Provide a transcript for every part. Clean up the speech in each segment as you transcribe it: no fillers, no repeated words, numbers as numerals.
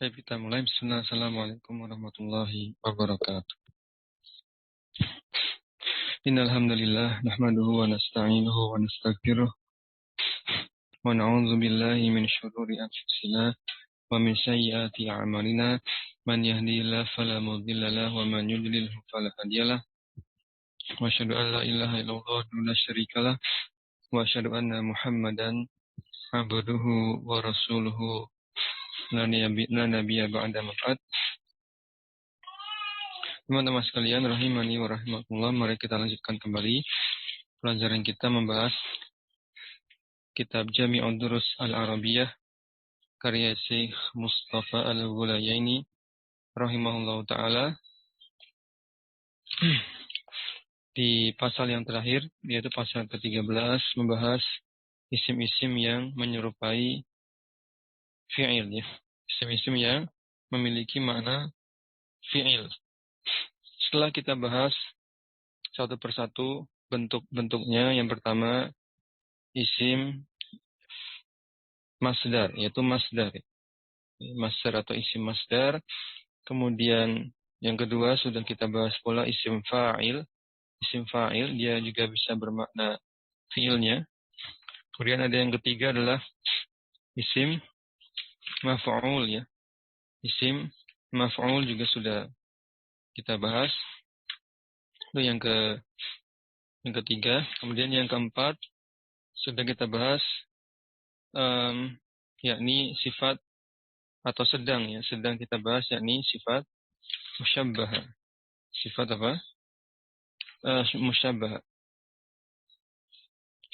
Baik, kita mulai. Bismillah. Assalamualaikum warahmatullahi wabarakatuh. Innal hamdalillah nahmaduhu wa nasta'inuhu wa nastaghfiruh wa na'udzu billahi min syururi anfusina wa min sayyiati a'malina. Man yahdihillahu fala mudilla lahu wa man yudlilhu fala hadiyalah. Wa asyhadu an la ilaha illallah wahdahu la syarikalah wa asyhadu anna Muhammadan abduhu wa rasuluhu la nabiyya ba'da mab'ad. Teman-teman sekalian, rahimani wa rahimakumullah, mari kita lanjutkan kembali pelajaran kita membahas kitab Jami'ud Durus Al-Arabiyah karya Syekh Mustafa Al-Ghulayaini rahimahullah ta'ala. Di pasal yang terakhir, yaitu pasal ke-13, membahas isim-isim yang menyerupai fi'il, ya. Isim-isim yang memiliki makna fi'il. Setelah kita bahas satu persatu bentuk-bentuknya, yang pertama isim masdar, yaitu masdar atau isim masdar. Kemudian yang kedua sudah kita bahas pula isim fa'il. Isim fa'il dia juga bisa bermakna fi'ilnya. Kemudian ada yang ketiga adalah isim maf'ul, ya. Isim maf'ul juga sudah kita bahas. Itu yang ketiga. Kemudian yang keempat sudah kita bahas, yakni sifat atau sedang, ya. Sedang kita bahas yakni sifat musyabbah. Sifat apa? Musyabbah.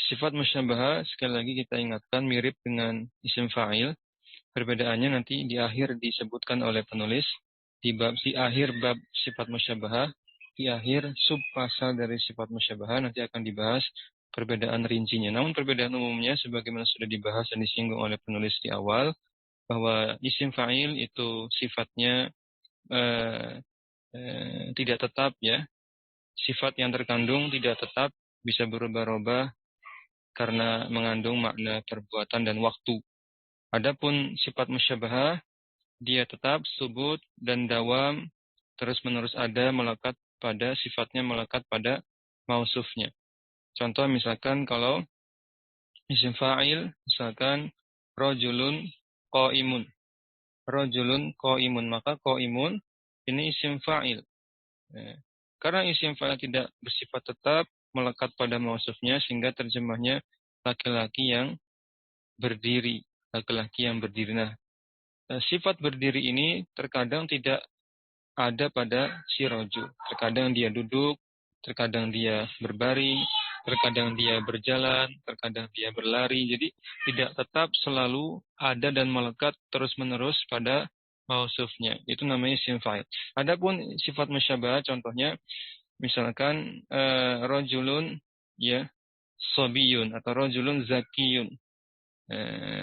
Sifat musyabbah sekali lagi kita ingatkan mirip dengan isim fa'il. Perbedaannya nanti di akhir disebutkan oleh penulis di akhir bab sifat musyabbah, di akhir sub pasal dari sifat musyabbah nanti akan dibahas perbedaan rincinya. Namun perbedaan umumnya sebagaimana sudah dibahas dan disinggung oleh penulis di awal, bahwa isim fa'il itu sifatnya tidak tetap, ya. Sifat yang terkandung tidak tetap, bisa berubah-ubah karena mengandung makna perbuatan dan waktu. Adapun sifat musyabbah, dia tetap subut dan dawam, terus-menerus ada, melekat pada sifatnya, melekat pada mausufnya. Contoh misalkan kalau isim fa'il, misalkan rajulun qaimun. Rajulun qaimun, maka qaimun ini isim fa'il. Karena isim fa'il tidak bersifat tetap, melekat pada mausufnya, sehingga terjemahnya laki-laki yang berdiri. Laki-laki yang berdiri. Nah, sifat berdiri ini terkadang tidak ada pada si rajul. Terkadang dia duduk, terkadang dia berbaring, terkadang dia berjalan, terkadang dia berlari. Jadi tidak tetap selalu ada dan melekat terus-menerus pada mausufnya. Itu namanya isim fa'il. Adapun sifat musyabbah, contohnya misalkan rajulun, ya, sobiyun atau rajulun zakiyun.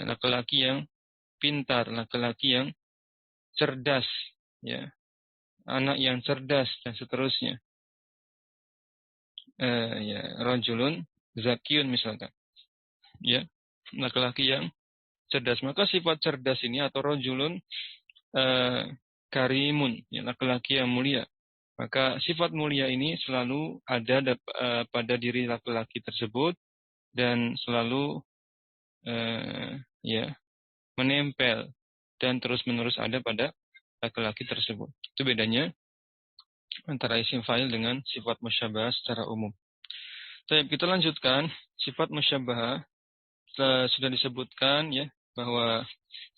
Laki-laki yang pintar, laki-laki yang cerdas, ya, anak yang cerdas dan seterusnya. Ya, rajulun zakiyun misalkan, ya, laki-laki yang cerdas. Maka sifat cerdas ini atau rajulun karimun, ya, laki-laki yang mulia. Maka sifat mulia ini selalu ada pada diri laki-laki tersebut dan selalu ya, menempel dan terus-menerus ada pada laki-laki tersebut. Itu bedanya antara isim fa'il dengan sifat musyabbah secara umum. Baik, kita lanjutkan. Sifat musyabbah sudah disebutkan, ya, bahwa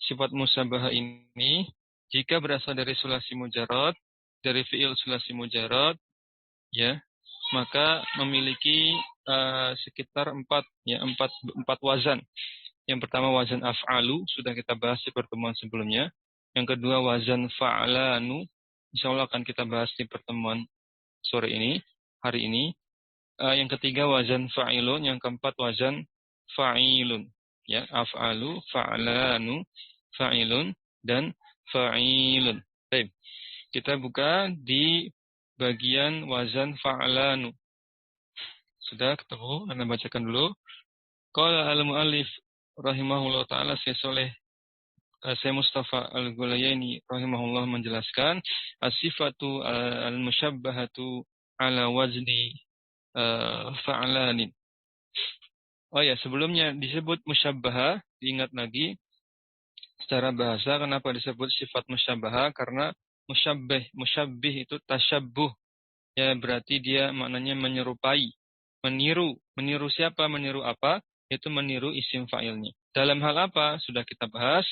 sifat musyabbah ini jika berasal dari sulasi mujarrad, dari fi'il sulasi mujarrad, ya, maka memiliki sekitar empat wazan. Yang pertama wazan af'alu, sudah kita bahas di pertemuan sebelumnya. Yang kedua wazan fa'lanu, insyaallah akan kita bahas di pertemuan sore ini, hari ini. Yang ketiga wazan fa'ilun, yang keempat wazan fa'ilun. Ya, af'alu, fa'lanu, fa'ilun, dan fa'ilun. Baik. Kita buka di bagian wazan fa'lanu. Sudah ketemu? Anda bacakan dulu. Qala al-mu'allif rahimahullah ta'ala Syekh Saleh Syekh Mustafa Al-Ghulayaini rahimahullah menjelaskan as-sifatu al-musyabbahatu ala wazni fa'lanin. Oh ya, sebelumnya disebut musyabbaha, diingat lagi secara bahasa kenapa disebut sifat musyabbaha? Karena musyabbih itu tasyabbuh. Ya, berarti dia maknanya menyerupai, meniru. Meniru siapa? Meniru apa? Itu meniru isim fa'ilnya. Dalam hal apa? Sudah kita bahas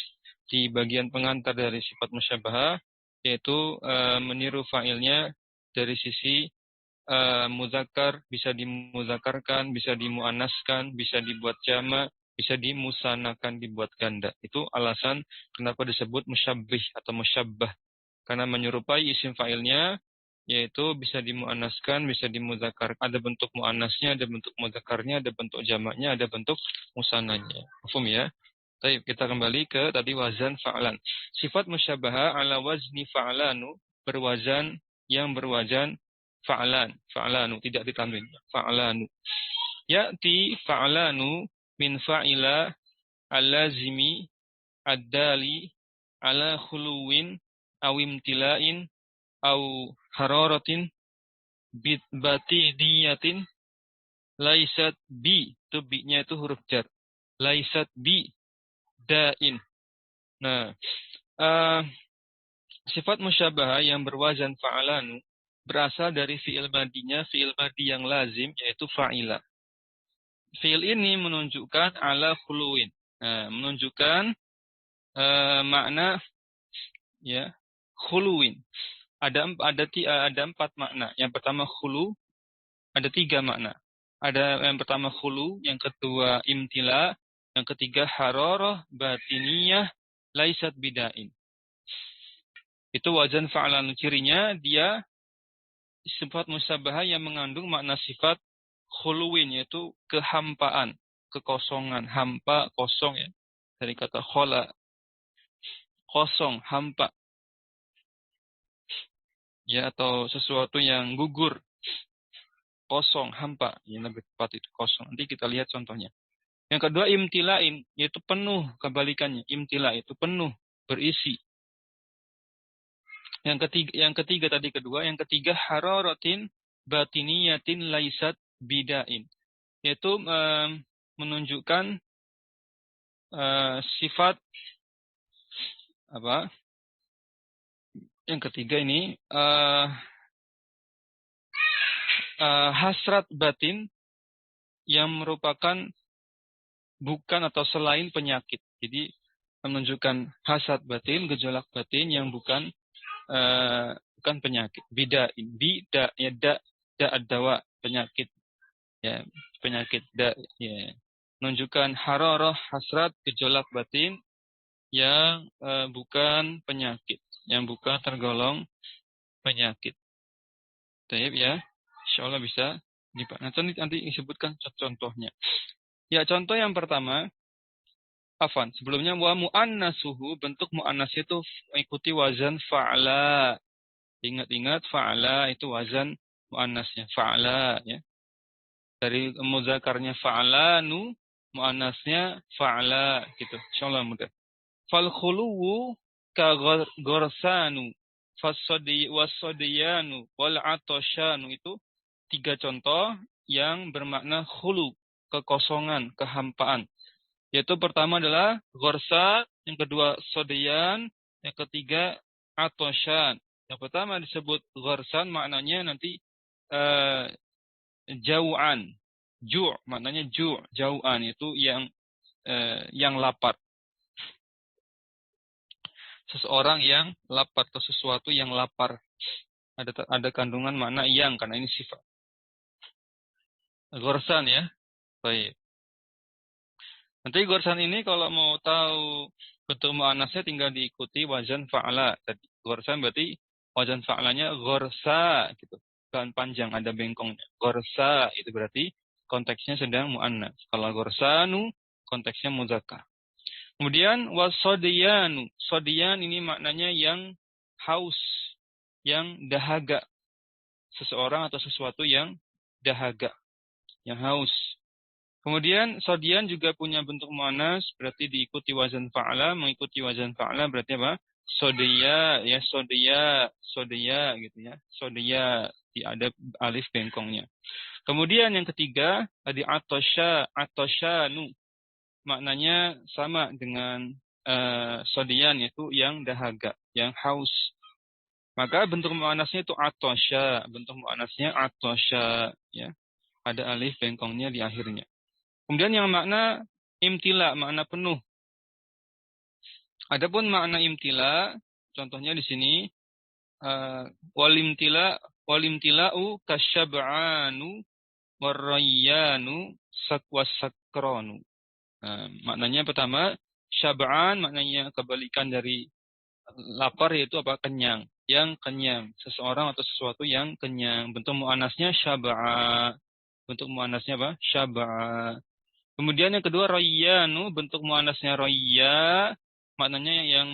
di bagian pengantar dari sifat musyabbaha, yaitu meniru fa'ilnya dari sisi muzakkar, bisa dimuzakarkan, bisa dimuannaskan, bisa dibuat jama, bisa dimusanakan, dibuat ganda. Itu alasan kenapa disebut musyabbih atau musyabbah. Karena menyerupai isim fa'ilnya, yaitu bisa dimuannaskan, bisa dimuzakarkan. Ada bentuk muannasnya, ada bentuk muzakarnya, ada bentuk jamaknya, ada bentuk musananya. Paham ya? Baik, kita kembali ke tadi wazan fa'lan. Sifat musyabaha ala wazni fa'lanu, berwazan yang berwazan fa'lan. Fa'lanu, tidak ditanwin. Fa'lanu. Ya'ti fa'lanu min fa'ila al-lazimi ad-dali ala khuluwin awimtila'in au hararatin batiniyatin laisat bi, itu bi-nya itu huruf jar. Laisat bi dain. Nah, sifat musyabahah yang berwazan fa'alanu berasal dari fi'il madinya, fi'il madi yang lazim yaitu fa'ila. Fi'il ini menunjukkan ala khuluwin. Nah, menunjukkan makna ya khuluwin. Ada empat makna. Yang pertama khulu, ada tiga makna. Ada yang pertama khulu, yang kedua imtila, yang ketiga hararah batiniyah laisat bidain. Itu wazan fa'lan, cirinya dia sifat musyabahah yang mengandung makna sifat khuluwin, yaitu kehampaan, kekosongan, hampa, kosong ya. Dari kata khola, kosong, hampa. Ya, atau sesuatu yang gugur, kosong, hampa. Yang lebih tepat itu kosong. Nanti kita lihat contohnya. Yang kedua imtila'in, yaitu penuh, kebalikannya. Imtila' itu penuh, berisi. Yang ketiga tadi kedua. Yang ketiga hararatin batiniyatin laisat bidain. Yaitu menunjukkan sifat apa? Yang ketiga ini hasrat batin yang merupakan bukan atau selain penyakit. Jadi menunjukkan hasad batin, gejolak batin yang bukan penyakit. Bida ya da adawa penyakit ya, penyakit da ya. Menunjukkan hararah, hasrat, gejolak batin yang bukan penyakit, yang bukan tergolong penyakit. Baik ya. Insyaallah bisa nanti disebutkan contohnya. Ya, contoh yang pertama, afan, sebelumnya wa muannasuhu, bentuk muannas itu ikuti wazan fa'ala. Ingat-ingat fa'ala itu wazan muannasnya, fa'ala ya. Dari muzakarnya fa'alanu, muannasnya fa'ala gitu. Insyaallah mudah. Fal khuluwu ka gorsanu wasodiyanu wal atoshanu, itu tiga contoh yang bermakna khulu, kekosongan, kehampaan. Yaitu pertama adalah gorsa, yang kedua sodiyan, yang ketiga atoshan. Yang pertama disebut gorsan, maknanya nanti jau'an. Ju' maknanya jau'an, itu yang lapar. Seseorang yang lapar atau sesuatu yang lapar. Ada kandungan makna yang, karena ini sifat. Gorsan ya. Baik. Nanti gorsan ini kalau mau tahu bentuk muannasnya tinggal diikuti wazan fa'ala. Gorsan berarti wazan fa'alanya gorsa gitu. Bukan panjang, ada bengkongnya. Gorsa itu berarti konteksnya sedang muannas. Kalau gorsanu konteksnya muzakkar. Kemudian wasodiyanu. Sodiyan ini maknanya yang haus, yang dahaga. Seseorang atau sesuatu yang dahaga, yang haus. Kemudian sodian juga punya bentuk muannas, berarti diikuti wazan fa'ala, mengikuti wazan fa'ala berarti apa? Sodia, ya sodia gitu ya. Sodia, ada alif bengkongnya. Kemudian yang ketiga, tadi atosyanu. Maknanya sama dengan sodian, yaitu yang dahaga, yang haus. Maka bentuk muannasnya itu atosya, bentuk muannasnya atosya, ya. Ada alif bengkongnya di akhirnya. Kemudian yang makna imtila, makna penuh. Adapun makna imtila, contohnya di sini walimtila'u kasyab'anu warayyanu wassakronu. Maknanya pertama, syab'an maknanya kebalikan dari lapar, yaitu apa? Kenyang. Yang kenyang, seseorang atau sesuatu yang kenyang. Bentuk muannasnya syab'a. Bentuk muannasnya apa? Syab'a. Kemudian yang kedua, rayyanu, bentuk muannasnya rayya, maknanya yang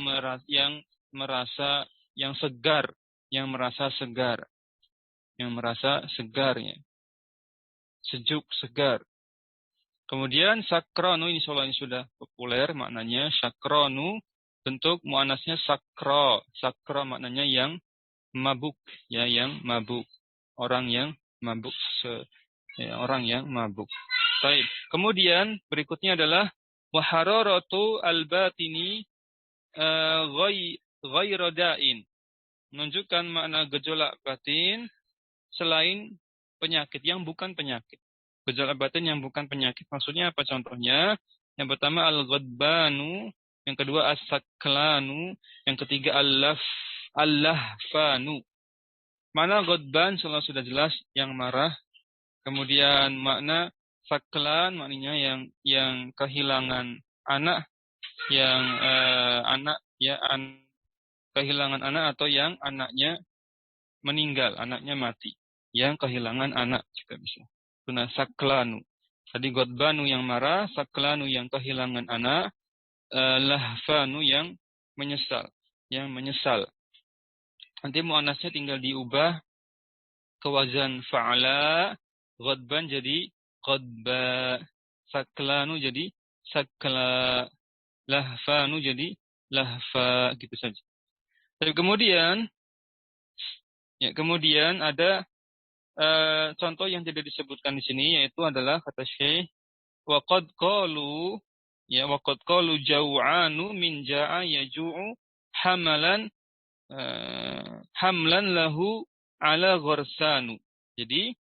merasa yang segar, yang merasa segar, yang merasa segar, ya. Sejuk, segar. Kemudian sakronu, ini sudah populer maknanya sakronu, bentuk muannasnya sakro. Sakro maknanya yang mabuk, ya, yang mabuk. Orang yang mabuk, orang yang mabuk. Baik. Kemudian berikutnya adalah wahararatu al-batini ghairada'in. Menunjukkan makna gejolak batin selain penyakit, yang bukan penyakit. Gejolak batin yang bukan penyakit. Maksudnya apa contohnya? Yang pertama al-ghadbanu, yang kedua as-saklanu, yang ketiga al-lahfanu. Mana ghadban sudah jelas, yang marah. Kemudian makna saklan maknanya yang kehilangan anak, yang kehilangan anak atau yang anaknya meninggal, anaknya mati, yang kehilangan anak juga bisa. Guna saklanu. Tadi godbanu yang marah, saklanu yang kehilangan anak, lahfanu yang menyesal, Nanti muannasnya tinggal diubah ke wazan fa'ala, godban jadi qadba, saklanu jadi sakla, lahfanu jadi lahfa, gitu saja. Tapi kemudian ada contoh yang tidak disebutkan di sini, yaitu adalah kata Syekh waqad qalu jau'anu min ja'a yaju'u hamalan hamlan lahu ala gharsanu. Jadi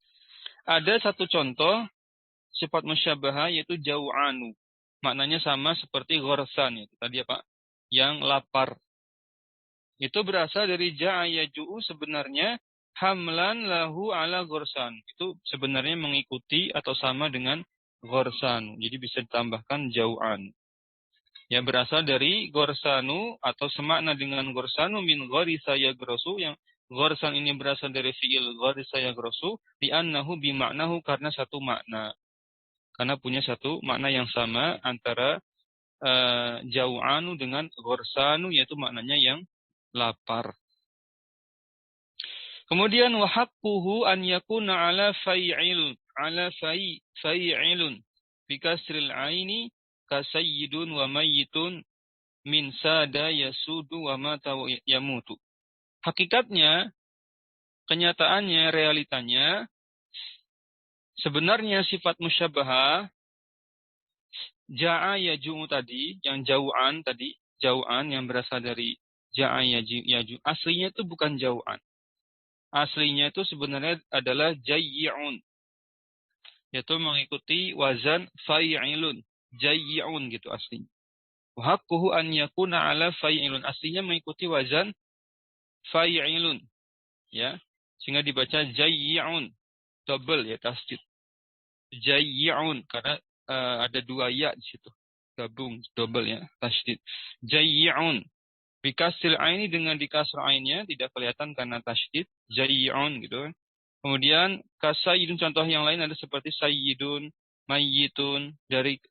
ada satu contoh sifat musyabahah, yaitu jau'anu. Maknanya sama seperti ghorsan, itu tadi apa? Yang lapar. Itu berasal dari ja'a yaju'u, sebenarnya hamlan lahu ala ghorsan. Itu sebenarnya mengikuti atau sama dengan ghorsan. Jadi bisa ditambahkan jau'an. Ya, berasal dari ghorsanu atau semakna dengan ghorsanu min gharisa yaghrasu, yang ghorsan ini berasal dari fi'il gharisa yaghrasu, li'annahu bima'nahu, karena satu makna. Karena punya satu makna yang sama antara jau'anu dengan ghorsanu, yaitu maknanya yang lapar. Kemudian wahaqquhu an yakuna ala fai'ilun bikasril aini kasayyidun wa mayyitun min sada yasudu wa mata yamutu. Hakikatnya, kenyataannya, realitanya, sebenarnya sifat musyabahah ja'a yaju'u tadi, yang jau'an tadi, jau'an yang berasal dari ja'a yaju'u, aslinya itu bukan jau'an. Aslinya itu sebenarnya adalah jayyi'un, yaitu mengikuti wazan fai'ilun, jayyi'un gitu aslinya. Wa haqquhu an yakuna ala fai'ilun, aslinya mengikuti wazan fai'ilun, ya, sehingga dibaca jayyi'un, double ya, tasdid. Jayyi'un, karena ada dua ya di situ, gabung, double ya, tasdid. Jayyi'un bikasril aini, dengan dikasr ainnya, tidak kelihatan karena tasdid, jayyi'un gitu. Kemudian kasayyidun, contoh yang lain ada seperti sayyidun, mayyitun, dari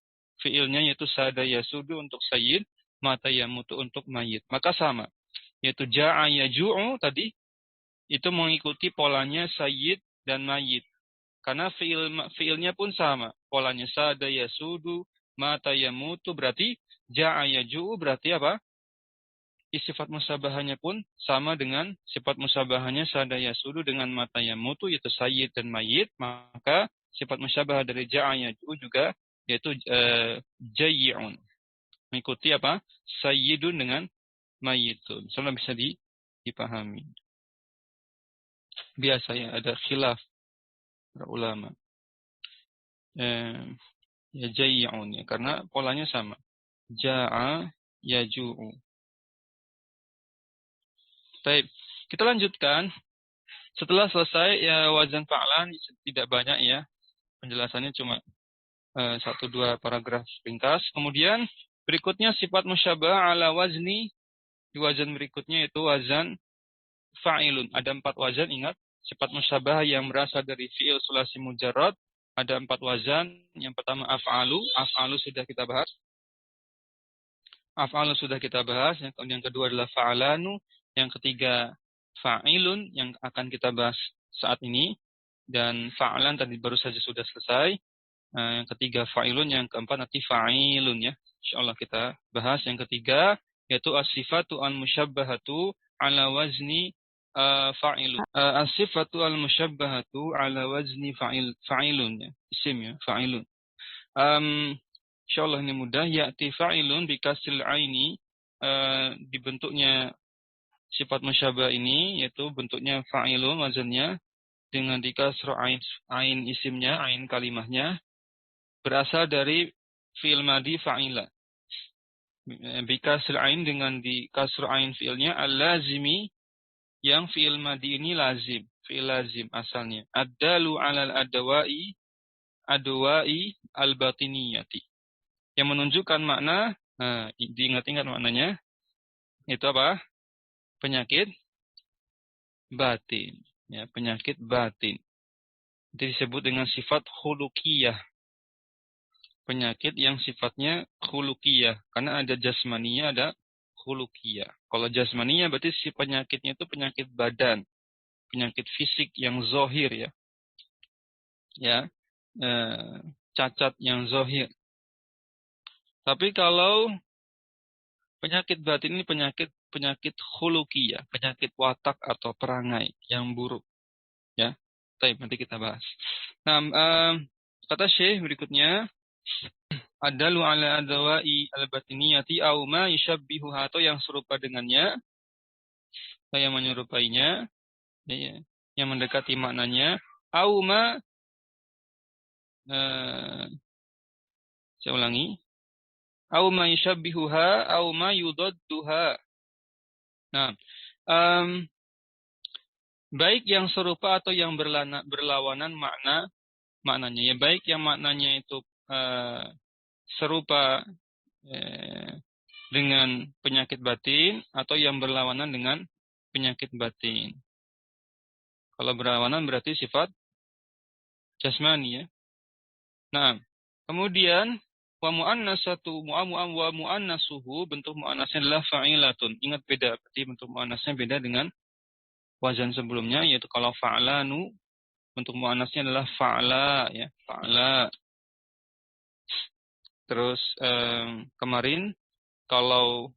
fiilnya yaitu sada yasudu untuk sayyid, mata yamutu untuk mayyit. Maka sama, yaitu ja'a yaju'u tadi itu mengikuti polanya sayyid dan mayyit. Karena fiilnya pun sama. Polanya sada yasudu, mata yamutu, berarti ja'a yaju'u, berarti apa? Sifat musabahannya pun sama dengan sifat musabahannya sada yasudu dengan mata yamutu, yaitu sayyid dan mayit. Maka sifat musabah dari ja'a yaju'u juga yaitu jayyi'un. Mengikuti apa? Sayyidun dengan mayitun. Soalnya bisa dipahami. Biasa ya, ada khilaf para ulama. Ya jayyi'un ya, karena polanya sama. Ja'a yaju'u. Baik, kita lanjutkan. Setelah selesai ya wazan fa'lan tidak banyak ya. Penjelasannya cuma 1-2 paragraf ringkas. Kemudian berikutnya sifat musyabah ala wazni. Di wazan berikutnya itu wazan fa'ilun. Ada 4 wazan, ingat. Sifat musyabah yang berasal dari fi'il sulasi mujarrad. Ada 4 wazan. Yang pertama af'alu. Af'alu sudah kita bahas. Af'alu sudah kita bahas. Yang kedua adalah fa'alanu. Yang ketiga fa'ilun yang akan kita bahas saat ini. Dan fa'alan tadi baru saja sudah selesai. Yang ketiga fa'ilun. Yang keempat nanti fa'ilun ya. InsyaAllah kita bahas. Yang ketiga yaitu as-sifatu al-musyabbahatu ala wazni fa'ilun. As-sifatu al-musyabbahatu ala wazni fa'ilun ya. Isim ya, fa'ilun. InsyaAllah ini mudah. Ya'ti fa'ilun bikasil aini. Dibentuknya sifat musyabah ini yaitu bentuknya fa'ilun wazannya dengan dikasro ain isimnya, ain kalimahnya berasal dari fi'il madi fa'ila. Bikasro ain dengan dikasro ain fi'ilnya al-lazimi yang fi'il madi ini lazim, fi'il lazim asalnya. Ad-dalu 'alal adwa'i al-batiniyati. Yang menunjukkan makna, diingat-ingat maknanya, itu apa? Penyakit batin. Ya, penyakit batin. Itu disebut dengan sifat khuluqiyah. Penyakit yang sifatnya khuluqiyah. Karena ada jasmaniyah, ada khuluqiyah. Kalau jasmaniyah berarti si penyakitnya itu penyakit badan. Penyakit fisik yang zohir ya. Ya, cacat yang zohir. Tapi kalau penyakit batin ini penyakit khuluqiyah, penyakit watak atau perangai yang buruk. Ya, baik, nanti kita bahas. Nah, kata Syekh berikutnya, adalu ala adwa'i al-batiniyati au ma yushabbihuha, atau yang serupa dengannya, atau yang menyerupainya, ya, yang mendekati maknanya, au ma, saya ulangi, au ma yushabbihuha au ma yudadduha. Nah, baik yang serupa atau yang berlawanan maknanya. Ya, baik yang maknanya itu serupa dengan penyakit batin atau yang berlawanan dengan penyakit batin. Kalau berlawanan berarti sifat jasmani ya. Nah, kemudian wa muannasatu wa muannasuhu, bentuk muannasnya adalah fa'ilatun. Ingat beda, berarti bentuk muannasnya beda dengan wazan sebelumnya, yaitu kalau fa'lanu bentuk muannasnya adalah fa'la ya, fa'la. Terus kemarin kalau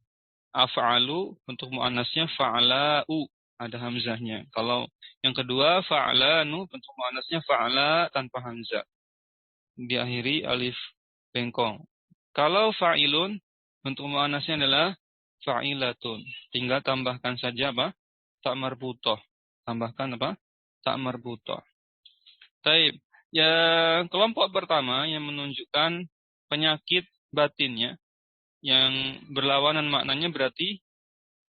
af'alu bentuk muannasnya fa'la'u, ada hamzahnya. Kalau yang kedua fa'lanu bentuk muannasnya fa'la tanpa hamzah. Diakhiri alif bengkong. Kalau fa'ilun bentuk muannasnya adalah fa'ilatun. Tinggal tambahkan saja apa? Tak marbutoh. Tambahkan apa? Tak marbutoh. Baik. Ya, kelompok pertama yang menunjukkan penyakit batinnya yang berlawanan maknanya berarti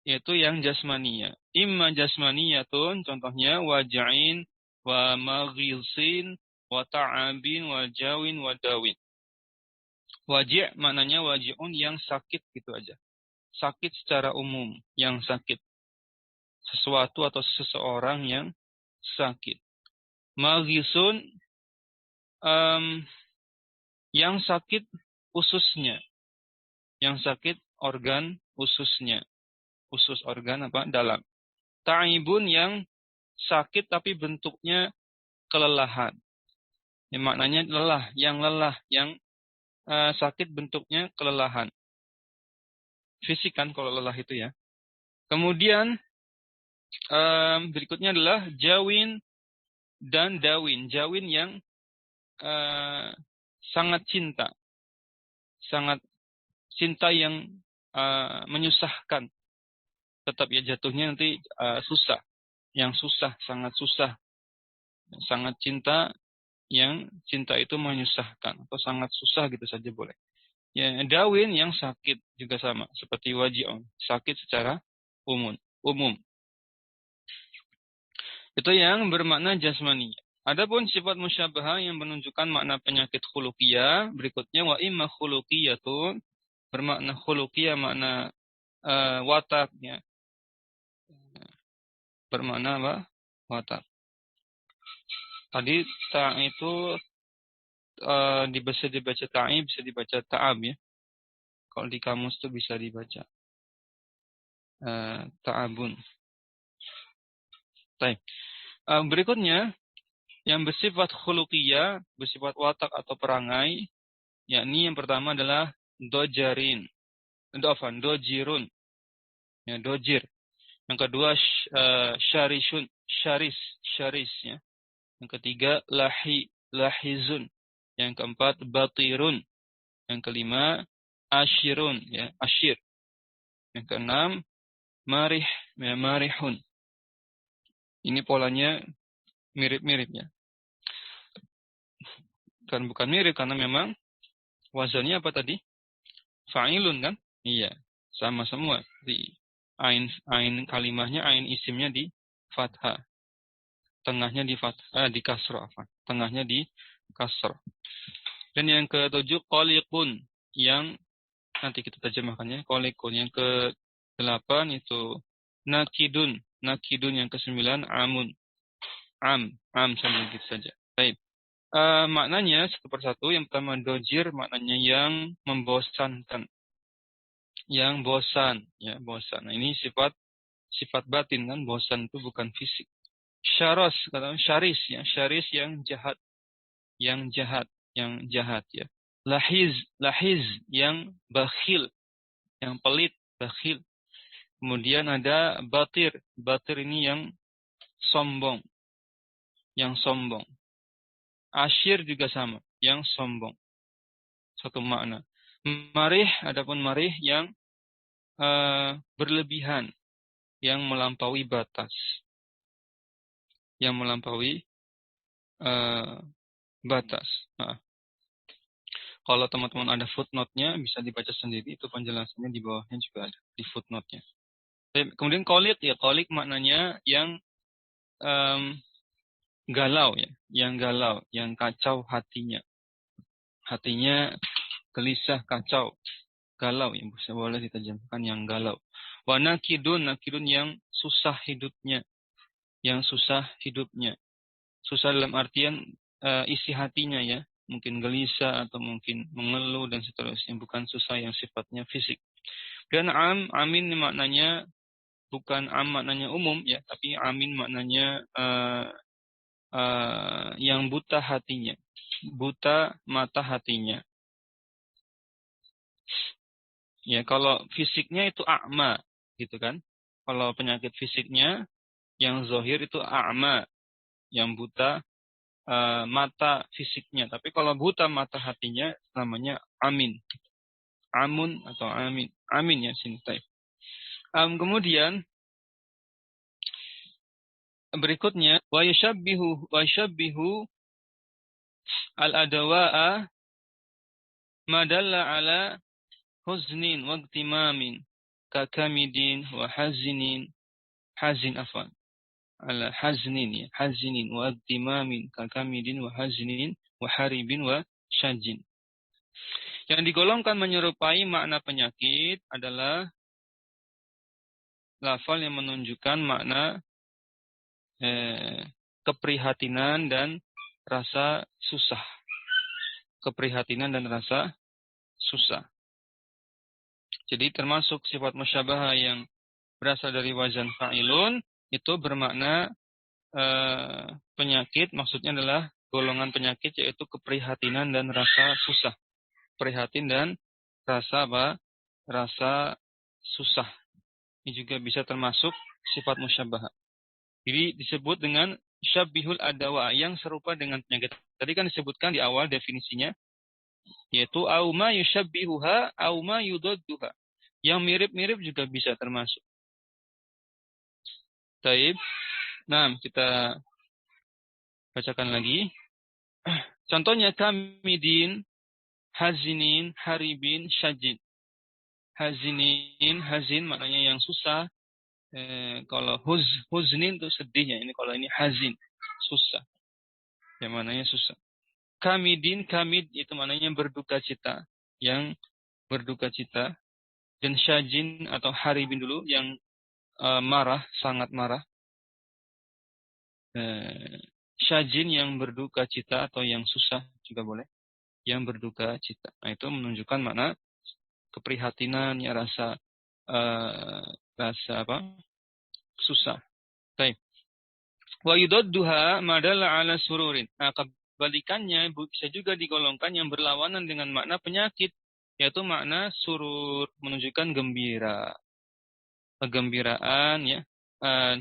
yaitu yang jasmania. Imma jasmaniyatun, contohnya waja'in wa maghilsin wa ta'abin wa jawin wa dawin. Waji' maknanya waji'un yang sakit gitu aja. Sakit secara umum, yang sakit. Sesuatu atau seseorang yang sakit. Maghilsun yang sakit ususnya. Yang sakit organ ususnya. Usus organ apa? Dalam. Ta'ibun yang sakit tapi bentuknya kelelahan. Ya, maknanya lelah, yang sakit bentuknya kelelahan. Fisik kan kalau lelah itu ya. Kemudian berikutnya adalah jawin dan dawin. Jawin yang sangat cinta. Sangat cinta yang menyusahkan. Tetap ya jatuhnya nanti susah. Yang susah, sangat susah. Sangat cinta, yang cinta itu menyusahkan. Atau sangat susah gitu saja boleh. Ya, dawin yang sakit juga sama. Seperti waji'un. Sakit secara umum. Itu yang bermakna jasmani. Adapun sifat musyabahah yang menunjukkan makna penyakit khuluqiyah, berikutnya wa imma khuluqiyatun, bermakna khuluqiyah makna watak ya. Bermakna apa? Watak. Tadi ta itu bisa dibaca ta'i, bisa dibaca ta'ab ya. Kalau di kamus itu bisa dibaca ta'abun. Baik. Berikutnya yang bersifat khuluqiyah, bersifat watak atau perangai, yakni yang pertama adalah dojirun. Ya, dojir. Yang kedua syaris ya. Yang ketiga lahizun. Yang keempat batirun. Yang kelima ashirun ya, ashir. Yang keenam marihun. Ini polanya mirip-mirip ya. Kan bukan mirip karena memang wazannya apa tadi? Fa'ilun kan? Iya, sama semua. Di ain kalimahnya, ain isimnya di fathah. Tengahnya di fathah, di kasrah. Tengahnya di kasrah. Dan yang ketujuh qaliqun, yang nanti kita terjemahkannya qaliqun. Yang ke-8 itu nakidun. Nakidun yang ke-9 amun. Am saja gitu saja. Baik. Maknanya satu persatu. Yang pertama dojir, maknanya yang membosankan, yang bosan ya, bosan. Nah, ini sifat batin kan, bosan itu bukan fisik. Syaris ya, syaris yang jahat ya. Lahiz yang bakhil, yang pelit, bakhil. Kemudian ada batir ini yang sombong, Ashir juga sama, yang sombong. Satu makna. Adapun marih yang berlebihan, yang melampaui batas. Batas. Nah, kalau teman-teman ada footnote-nya, bisa dibaca sendiri. Itu penjelasannya di bawahnya juga ada, di footnote-nya. Kemudian kolik maknanya yang galau ya, yang kacau hatinya. Hatinya gelisah, kacau, galau ya, bisa boleh diterjemahkan yang galau. Wa nakidun yang susah hidupnya. Susah dalam artian isi hatinya ya, mungkin gelisah atau mungkin mengeluh dan seterusnya, bukan susah yang sifatnya fisik. Dan amin maknanya bukan maknanya umum ya, tapi amin maknanya yang buta hatinya, buta mata hatinya. Ya, kalau fisiknya itu a'ma, gitu kan? Kalau penyakit fisiknya yang zahir itu a'ma, yang buta mata fisiknya. Tapi kalau buta mata hatinya namanya amin. Amun atau amin. Amin ya sini. Kemudian berikutnya wa yashabbihu al-adawa'a madalla ala huznin wa igtimamin kakamidin wa hazin afwan ala haznin ya, hazinin wa igtimamin kakamidin wa hazinin wa haribin wa syajin. Yang digolongkan menyerupai makna penyakit adalah lafal yang menunjukkan makna keprihatinan dan rasa susah. Keprihatinan dan rasa susah. Jadi termasuk sifat musyabahah yang berasal dari wazan fa'ilun itu bermakna penyakit, maksudnya adalah golongan penyakit yaitu keprihatinan dan rasa susah. Prihatin dan rasa apa? Rasa susah. Ini juga bisa termasuk sifat musyabahah. Jadi disebut dengan syabihul adawa yang serupa dengan penyakit. Tadi kan disebutkan di awal definisinya yaitu auma yushabbihuha auma yudadduha. Yang mirip-mirip juga bisa termasuk. Taib. Nah, kita bacakan lagi. Contohnya kamidin, hazinin, haribin, syajin. Hazinin, hazin maknanya yang susah. Kalau huznin itu sedihnya. Ini kalau ini hazin, susah. Yang mananya susah. Kamidin, kamid itu maknanya berduka cita. Yang berduka cita. Dan syajin atau haribin dulu yang marah, sangat marah. Syajin yang berduka cita atau yang susah juga boleh. Yang berduka cita. Nah, itu menunjukkan makna keprihatinan, ya rasa apa? Susah. Baik. Wa yudadduha madalla ala sururin. Nah, kebalikannya bisa juga digolongkan yang berlawanan dengan makna penyakit, yaitu makna surur, menunjukkan gembira. Kegembiraan ya.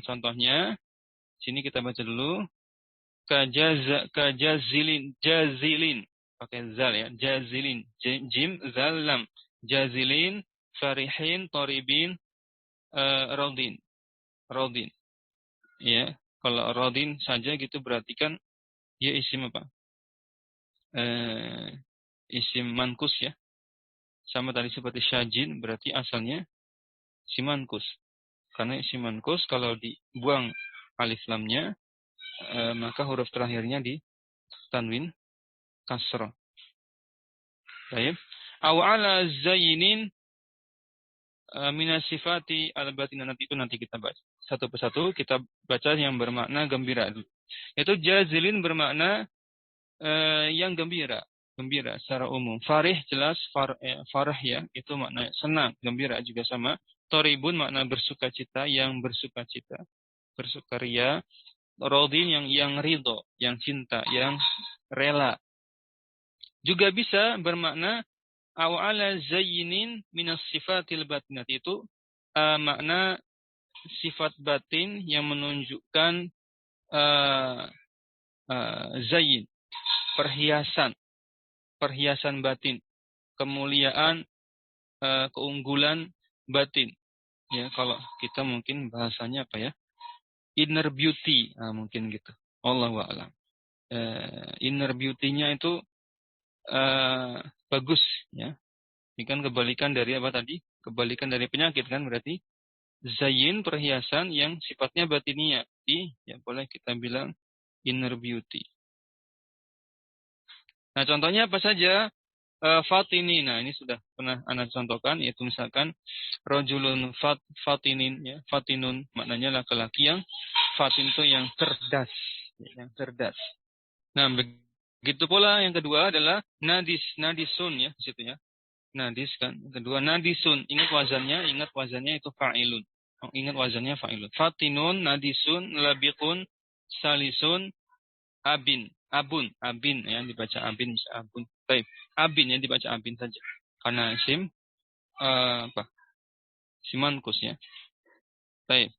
Contohnya sini kita baca dulu. Kajazilin, jazilin. Pakai zal ya, jazilin, jim, zal, lam. Jazilin, farihin, toribin, rodin. Rodin. Ya, kalau rodin saja gitu berarti kan dia isim apa? Isim mankus ya. Sama tadi seperti syajin berarti asalnya isim mankus. Karena isim mankus kalau dibuang alif lamnya maka huruf terakhirnya di tanwin kasrah. Baik. Aw ala zainin minasifati al-batinah, nanti kita baca. Satu persatu kita baca yang bermakna gembira. Itu jazilin bermakna yang gembira. Gembira secara umum. Farih jelas farah ya, itu makna senang, gembira juga sama. Toribun makna bersukacita, yang bersukacita, bersukaria. Rodin yang ridho, yang cinta, yang rela. Juga bisa bermakna aw ala zayyinin minas sifatil batinat, itu makna sifat batin yang menunjukkan zayyin, perhiasan batin, kemuliaan, keunggulan batin. Ya, kalau kita mungkin bahasanya apa ya? Inner beauty, mungkin gitu. Allahu a'lam. Inner beauty-nya itu bagus ya. Ini kan kebalikan dari apa tadi? Kebalikan dari penyakit kan berarti zayin, perhiasan yang sifatnya batiniah. Ya boleh kita bilang inner beauty. Nah, contohnya apa saja? Fatini. Nah, ini sudah pernah Anda contohkan, yaitu misalkan rojulun fatinin ya. Fatinun maknanya laki-laki yang fatin itu yang cerdas, ya, yang cerdas. Nah, begitu pula yang kedua adalah nadisun ya, di situ ya. Nadis kan. Kedua nadisun, ingat wazannya itu fa'ilun. Ingat wazannya fa'ilun. Fatinun, nadisun, labiqun, salisun, abin ya, dibaca abin, bisa abun. Baik, abin ya, dibaca abin saja. Karena isim simankus ya. Baik.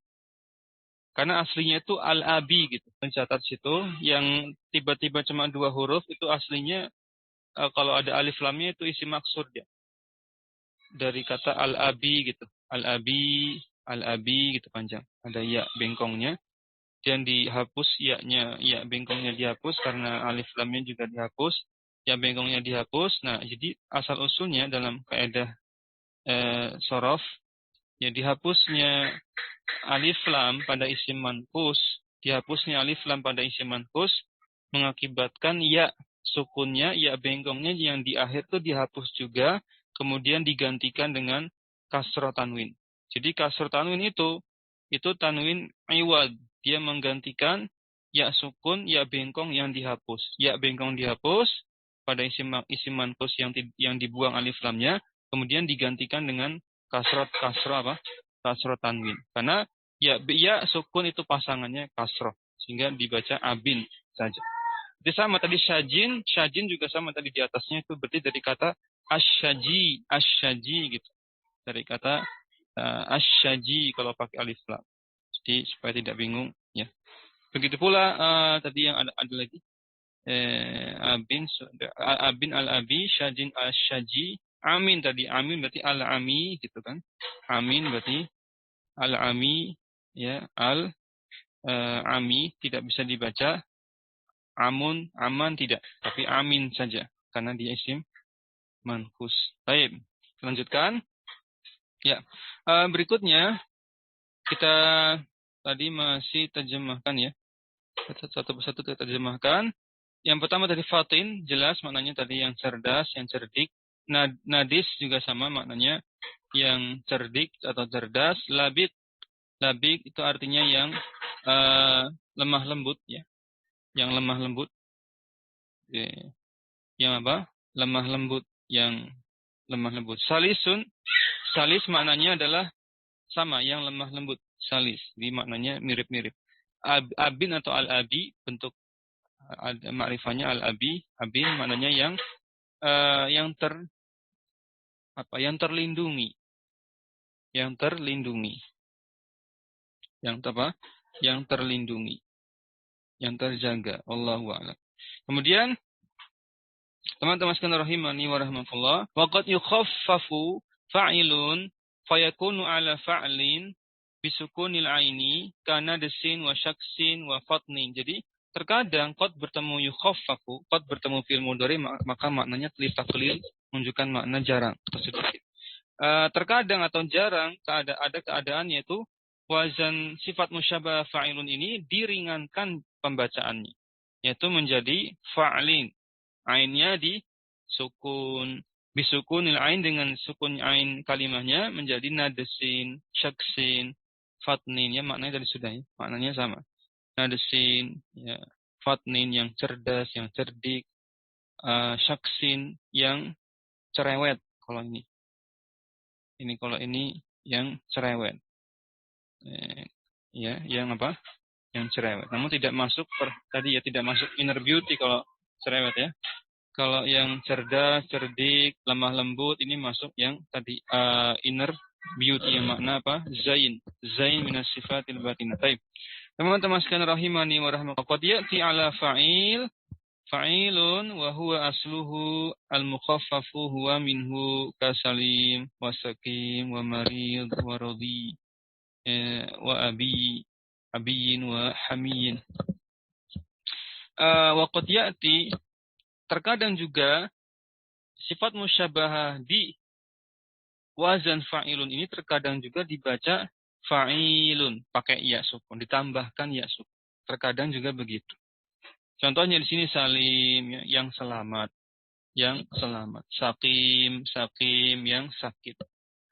Karena aslinya itu al-abi gitu. Mencatat situ yang tiba-tiba cuma 2 huruf itu aslinya kalau ada alif lamnya itu isi maksud ya. Dari kata al-abi gitu. Al-abi gitu panjang. Ada ya bengkongnya. Dan dihapus ya bengkongnya dihapus karena alif lamnya juga dihapus. Ya bengkongnya dihapus. Nah, jadi asal usulnya dalam kaidah sorof ya dihapusnya alif lam pada isim manqus, dihapusnya alif lam pada isim manqus mengakibatkan ya sukunnya, ya bengkongnya yang di akhir itu dihapus juga, kemudian digantikan dengan kasroh tanwin. Jadi kasroh tanwin itu tanwin iwad, dia menggantikan ya sukun, ya bengkong yang dihapus. Ya bengkong dihapus pada isim manqus yang dibuang alif lamnya, kemudian digantikan dengan kasroh tanwin. Karena ya sukun itu pasangannya kasroh, sehingga dibaca abin saja. Jadi sama tadi syajin juga sama tadi di atasnya itu berarti dari kata asyaji gitu. Dari kata asyaji kalau pakai alif lam. Jadi supaya tidak bingung ya. Begitu pula tadi yang ada lagi abin al-abi, syajin al-syaji, amin tadi, amin berarti al-ami gitu kan. Amin berarti al-ami ya, ami tidak bisa dibaca aman tidak, tapi amin saja karena dia isim manqus. Baik, lanjutkan. Ya. Berikutnya kita tadi masih terjemahkan ya. Satu persatu kita terjemahkan. Yang pertama tadi fatin, jelas maknanya tadi yang cerdas, yang cerdik. Nadis juga sama maknanya yang cerdik atau cerdas. Labid itu artinya yang lemah lembut ya. Yang lemah lembut. Yang apa? Lemah lembut, yang lemah lembut. Salis maknanya adalah sama, yang lemah lembut. Salis, jadi maknanya mirip-mirip. Abin atau al-abi, bentuk makrifahnya al-abi, abin maknanya yang terlindungi, yang terlindungi, yang terjaga. Allahu a'lam. Kemudian teman-teman sekalian rahimani wa rahmatullah, waqad yukhaffafu fa'ilun fayakunu ala fa'lin bisukunil aini kana desin wa syaksin wa fatnin. Jadi terkadang qad bertemu yukhaffafu, qad bertemu fi'il mudhari maka maknanya litaklil, menunjukkan makna jarang atau sedikit. Terkadang atau jarang ada keadaan yaitu wazan sifat musyabah fa'ilun ini diringankan pembacaannya, yaitu menjadi fa'lin. Ainnya di sukun, bisukunil ain, dengan sukun ain kalimahnya menjadi nadesin, syaksin, fatnin ya, maknanya tadi sudah ya, maknanya sama. Nadesin ya, fatnin yang cerdas, yang cerdik, syaksin yang cerewet kalau ini. Kalau ini yang cerewet. Ya, yang apa? Yang cerewet. Namun tidak masuk tadi ya, tidak masuk inner beauty kalau cerewet ya. Kalau yang cerdas, cerdik, lemah lembut ini masuk yang tadi inner beauty, yang makna apa? Zain minas sifatil batinah. Baik. Teman-teman sekalian rahimani wa rahmatullah. Qad ya'ti ala fa'ilun wa huwa asluhu al-mukhaffafu huwa minhu kasalim wa sakim wa marid wa radhi wa abiyin wa hamiyin. Wa qad ya'ti, terkadang juga sifat musyabahah di wazan fa'ilun ini terkadang juga dibaca fa'ilun pakai ya sukun, ditambahkan ya sukun. Terkadang juga begitu. Contohnya di sini salim ya, yang selamat, sakim yang sakit.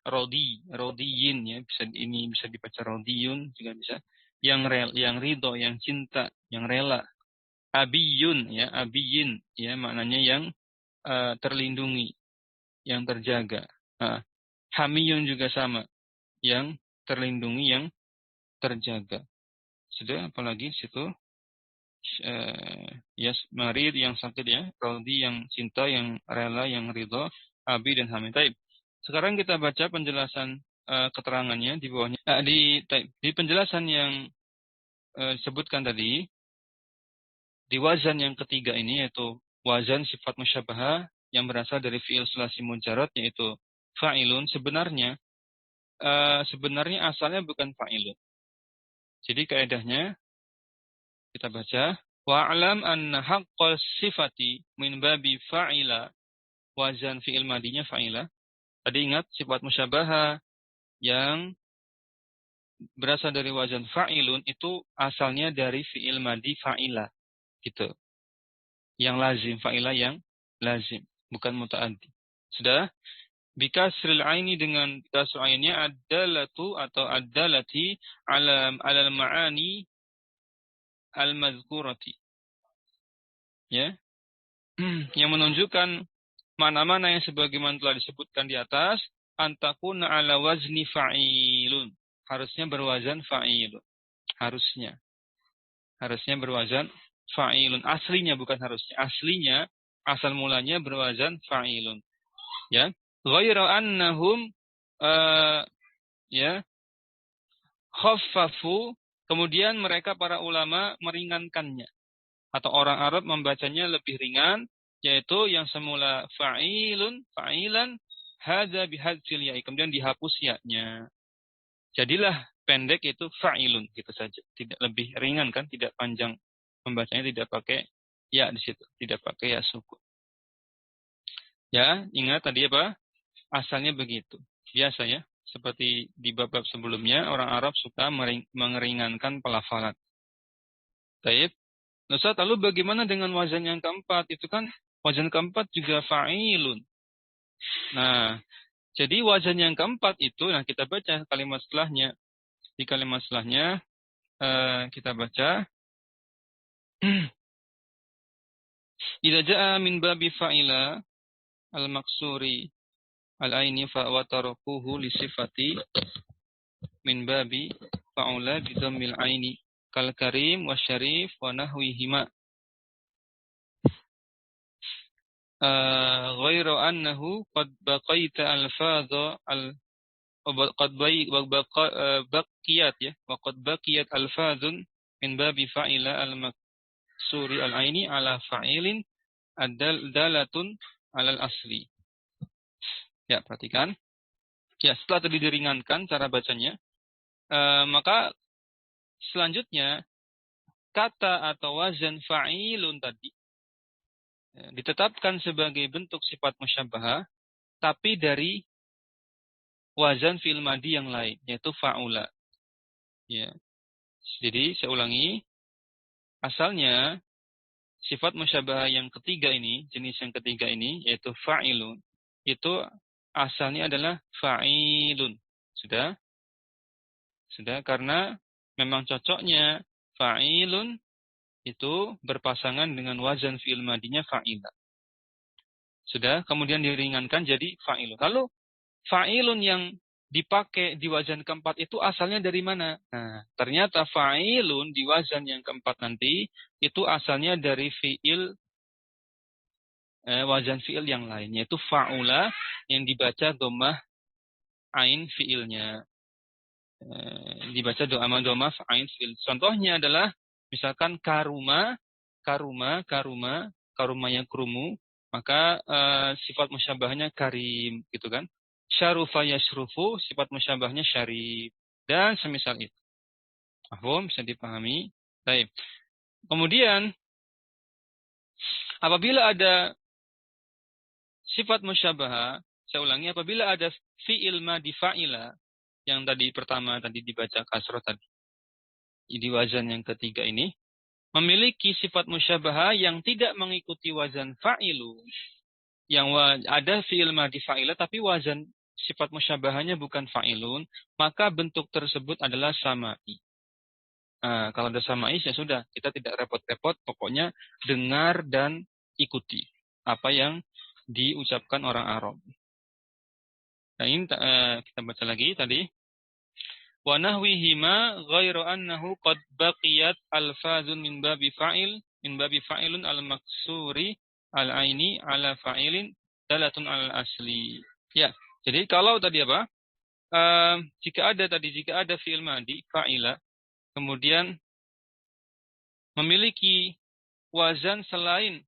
Rodiyin ya, bisa dibaca rodiyun juga bisa. Yang ridho, yang cinta, yang rela. Abiyin ya, maknanya yang terlindungi, yang terjaga. Hamiyun juga sama, yang terlindungi, yang terjaga. Sudah, apalagi situ marid yang sakit ya, rodi yang cinta, yang rela, yang ridho, abi dan hamid. Taib. Sekarang kita baca penjelasan keterangannya di bawahnya. Di penjelasan yang disebutkan tadi, di wazan yang ketiga ini, yaitu wazan sifat musyabahah yang berasal dari fi'il sulasi mujarrad, yaitu fa'ilun, sebenarnya asalnya bukan fa'ilun. Jadi kaidahnya kita baca, wa'lam anna haqqal sifati min babi fa'ila, wazan fi'il madinya fa'ila. Tadi ingat sifat musyabahah yang berasal dari wazan fa'ilun itu asalnya dari fi'il madi fa'ila. Gitu. Yang lazim, fa'ilah yang lazim, bukan muta'addi. Sudah? Bikasril aini, dengan kasr ainnya, ad-dalatu atau ad-dalati ala ma'ani al-mazkurati. Ya. Yang menunjukkan mana-mana yang sebagaimana telah disebutkan di atas, antakuna ala wazni fa'ilun. Harusnya berwazan fa'ilun. Harusnya berwazan fa'ilun. Aslinya bukan harusnya. Aslinya asal mulanya berwazan fa'ilun. Ya. Ghaira annahum ya khaffafu, kemudian mereka para ulama meringankannya atau orang Arab membacanya lebih ringan, yaitu yang semula fa'ilun, fa'ilan, hadza bihadzil ya'i, kemudian dihapus ya-nya. Jadilah pendek itu fa'ilun gitu saja. Tidak lebih ringan kan, tidak panjang membacanya, tidak pakai ya di situ, tidak pakai ya sukun. Ya, ingat tadi apa? Asalnya begitu. Biasa ya, seperti di bab-bab sebelumnya, orang Arab suka mengeringankan pelafalan. Baik. Ustaz, lalu bagaimana dengan wazan yang keempat? Itu kan wazan keempat juga fa'ilun. Nah, jadi wazan yang keempat itu, nah kita baca kalimat setelahnya. Di kalimat setelahnya kita baca idza jaa min babi fa'ila al-maksuri al-aini fa wa tarakuhu li sifati min babi fa'ula bi dhammil aini kal karim wa syarif wa nahwihima ghairu annahu qad baqaita al-fadha qad baqiyat ya wa qad baqiyat al-fadhun min babi fa'ila al-maksuri al-aini ala fa'ilin dalatun alal asli. Ya, perhatikan. Ya, setelah tadi diringankan cara bacanya, maka selanjutnya kata atau wazan fa'ilun tadi ditetapkan sebagai bentuk sifat musyabbahah, tapi dari wazan fi'il madi yang lain, yaitu fa'ula. Ya. Jadi, saya ulangi, asalnya sifat musyabbahah yang ketiga ini, jenis yang ketiga ini, yaitu fa'ilun, itu asalnya adalah fa'ilun. Sudah? Sudah, karena memang cocoknya fa'ilun itu berpasangan dengan wazan fi'il madinya fa'ila. Sudah, kemudian diringankan jadi fa'ilun. Lalu fa'ilun yang dipakai di wazan keempat itu asalnya dari mana? Nah, ternyata fa'ilun di wazan yang keempat nanti itu asalnya dari fi'il wazan fi'il yang lain, yaitu fa'ula yang dibaca dhammah ain fi'ilnya. Dibaca dhammah ain fi'il. Contohnya adalah misalkan karuma yang kerumu, maka sifat musyabbahnya karim gitu kan. Syarufa yashrufu, sifat musyabbahnya syarif, dan semisal itu. Paham, bisa dipahami. Baik. Kemudian apabila ada sifat musyabbahah, saya ulangi, apabila ada fi'il madi fa'ila yang tadi pertama tadi dibaca kasroh tadi, di wazan yang ketiga ini memiliki sifat musyabbahah yang tidak mengikuti wazan fa'ilun, yang ada fi'il madi fa'ila tapi wazan sifat musyabbahahnya bukan fa'ilun, maka bentuk tersebut adalah sama'i. Nah, kalau ada sama'i ya sudah, kita tidak repot-repot, pokoknya dengar dan ikuti apa yang diucapkan orang Arab. Nah, ini kita baca lagi tadi. Wa nahwihima ghairu annahu qad baqiyat alfazun min babi fa'ilun al-maksuri al-aini ala fa'ilin dalatun al-asli. Ya, jadi kalau tadi apa? Jika ada fi'il madi fa'ila kemudian memiliki wazan selain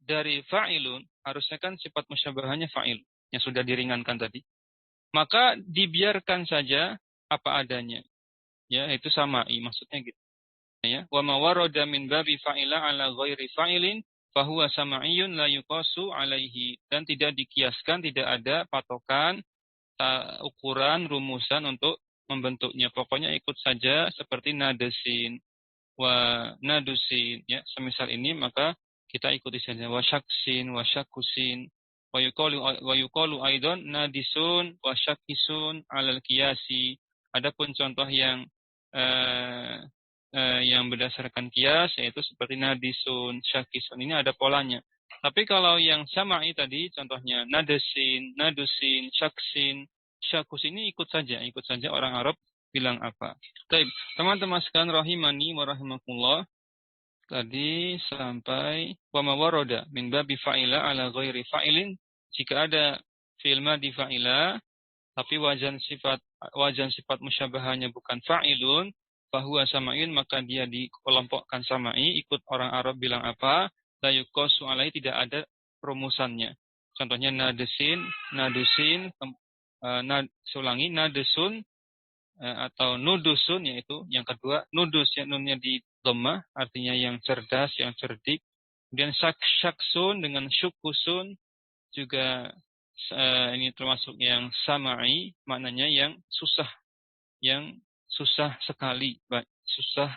dari fa'ilun, harusnya kan sifat musyabbahahnya fa'il yang sudah diringankan tadi. Maka dibiarkan saja apa adanya. Ya, itu sama'i maksudnya gitu. Ya, wa ma warada min babi fa'ila ala ghairi fa'ilin fahuwa sama'iyun la yuqasu alaihi, dan tidak dikiaskan, tidak ada patokan ukuran rumusan untuk membentuknya. Pokoknya ikut saja seperti nadesin wa nadusin ya, semisal ini maka kita ikuti saja wa syaksin wa syakusin wa yuqalu aidan nadisun wa syakisun alal qiyasi. Adapun contoh yang berdasarkan kias yaitu seperti nadisun, syakisun, ini ada polanya. Tapi kalau yang sama'i tadi contohnya nadesin, nadusin, syaksin, syakus, ini ikut saja orang Arab bilang apa. Baik, teman-teman sekalian rahimani wa rahimakumullah. Tadi sampai wa ma warada min babi fa'ila ala ghairi fa'ilin. Jika ada fi'il madhi fa'ila tapi wazan sifat musyabahanya bukan fa'ilun, fahuwa sama'in, maka dia dikelompokkan sama'i. Ikut orang Arab bilang apa? La yuqasu alaihi, tidak ada rumusannya. Contohnya nadesin, nadusin, nadesun, atau nudusun, yaitu yang kedua nudus, ya, nunnya di dhammah, artinya yang cerdas, yang cerdik. Kemudian syaksun dengan syukusun juga ini termasuk yang sama'i, maknanya yang susah sekali, susah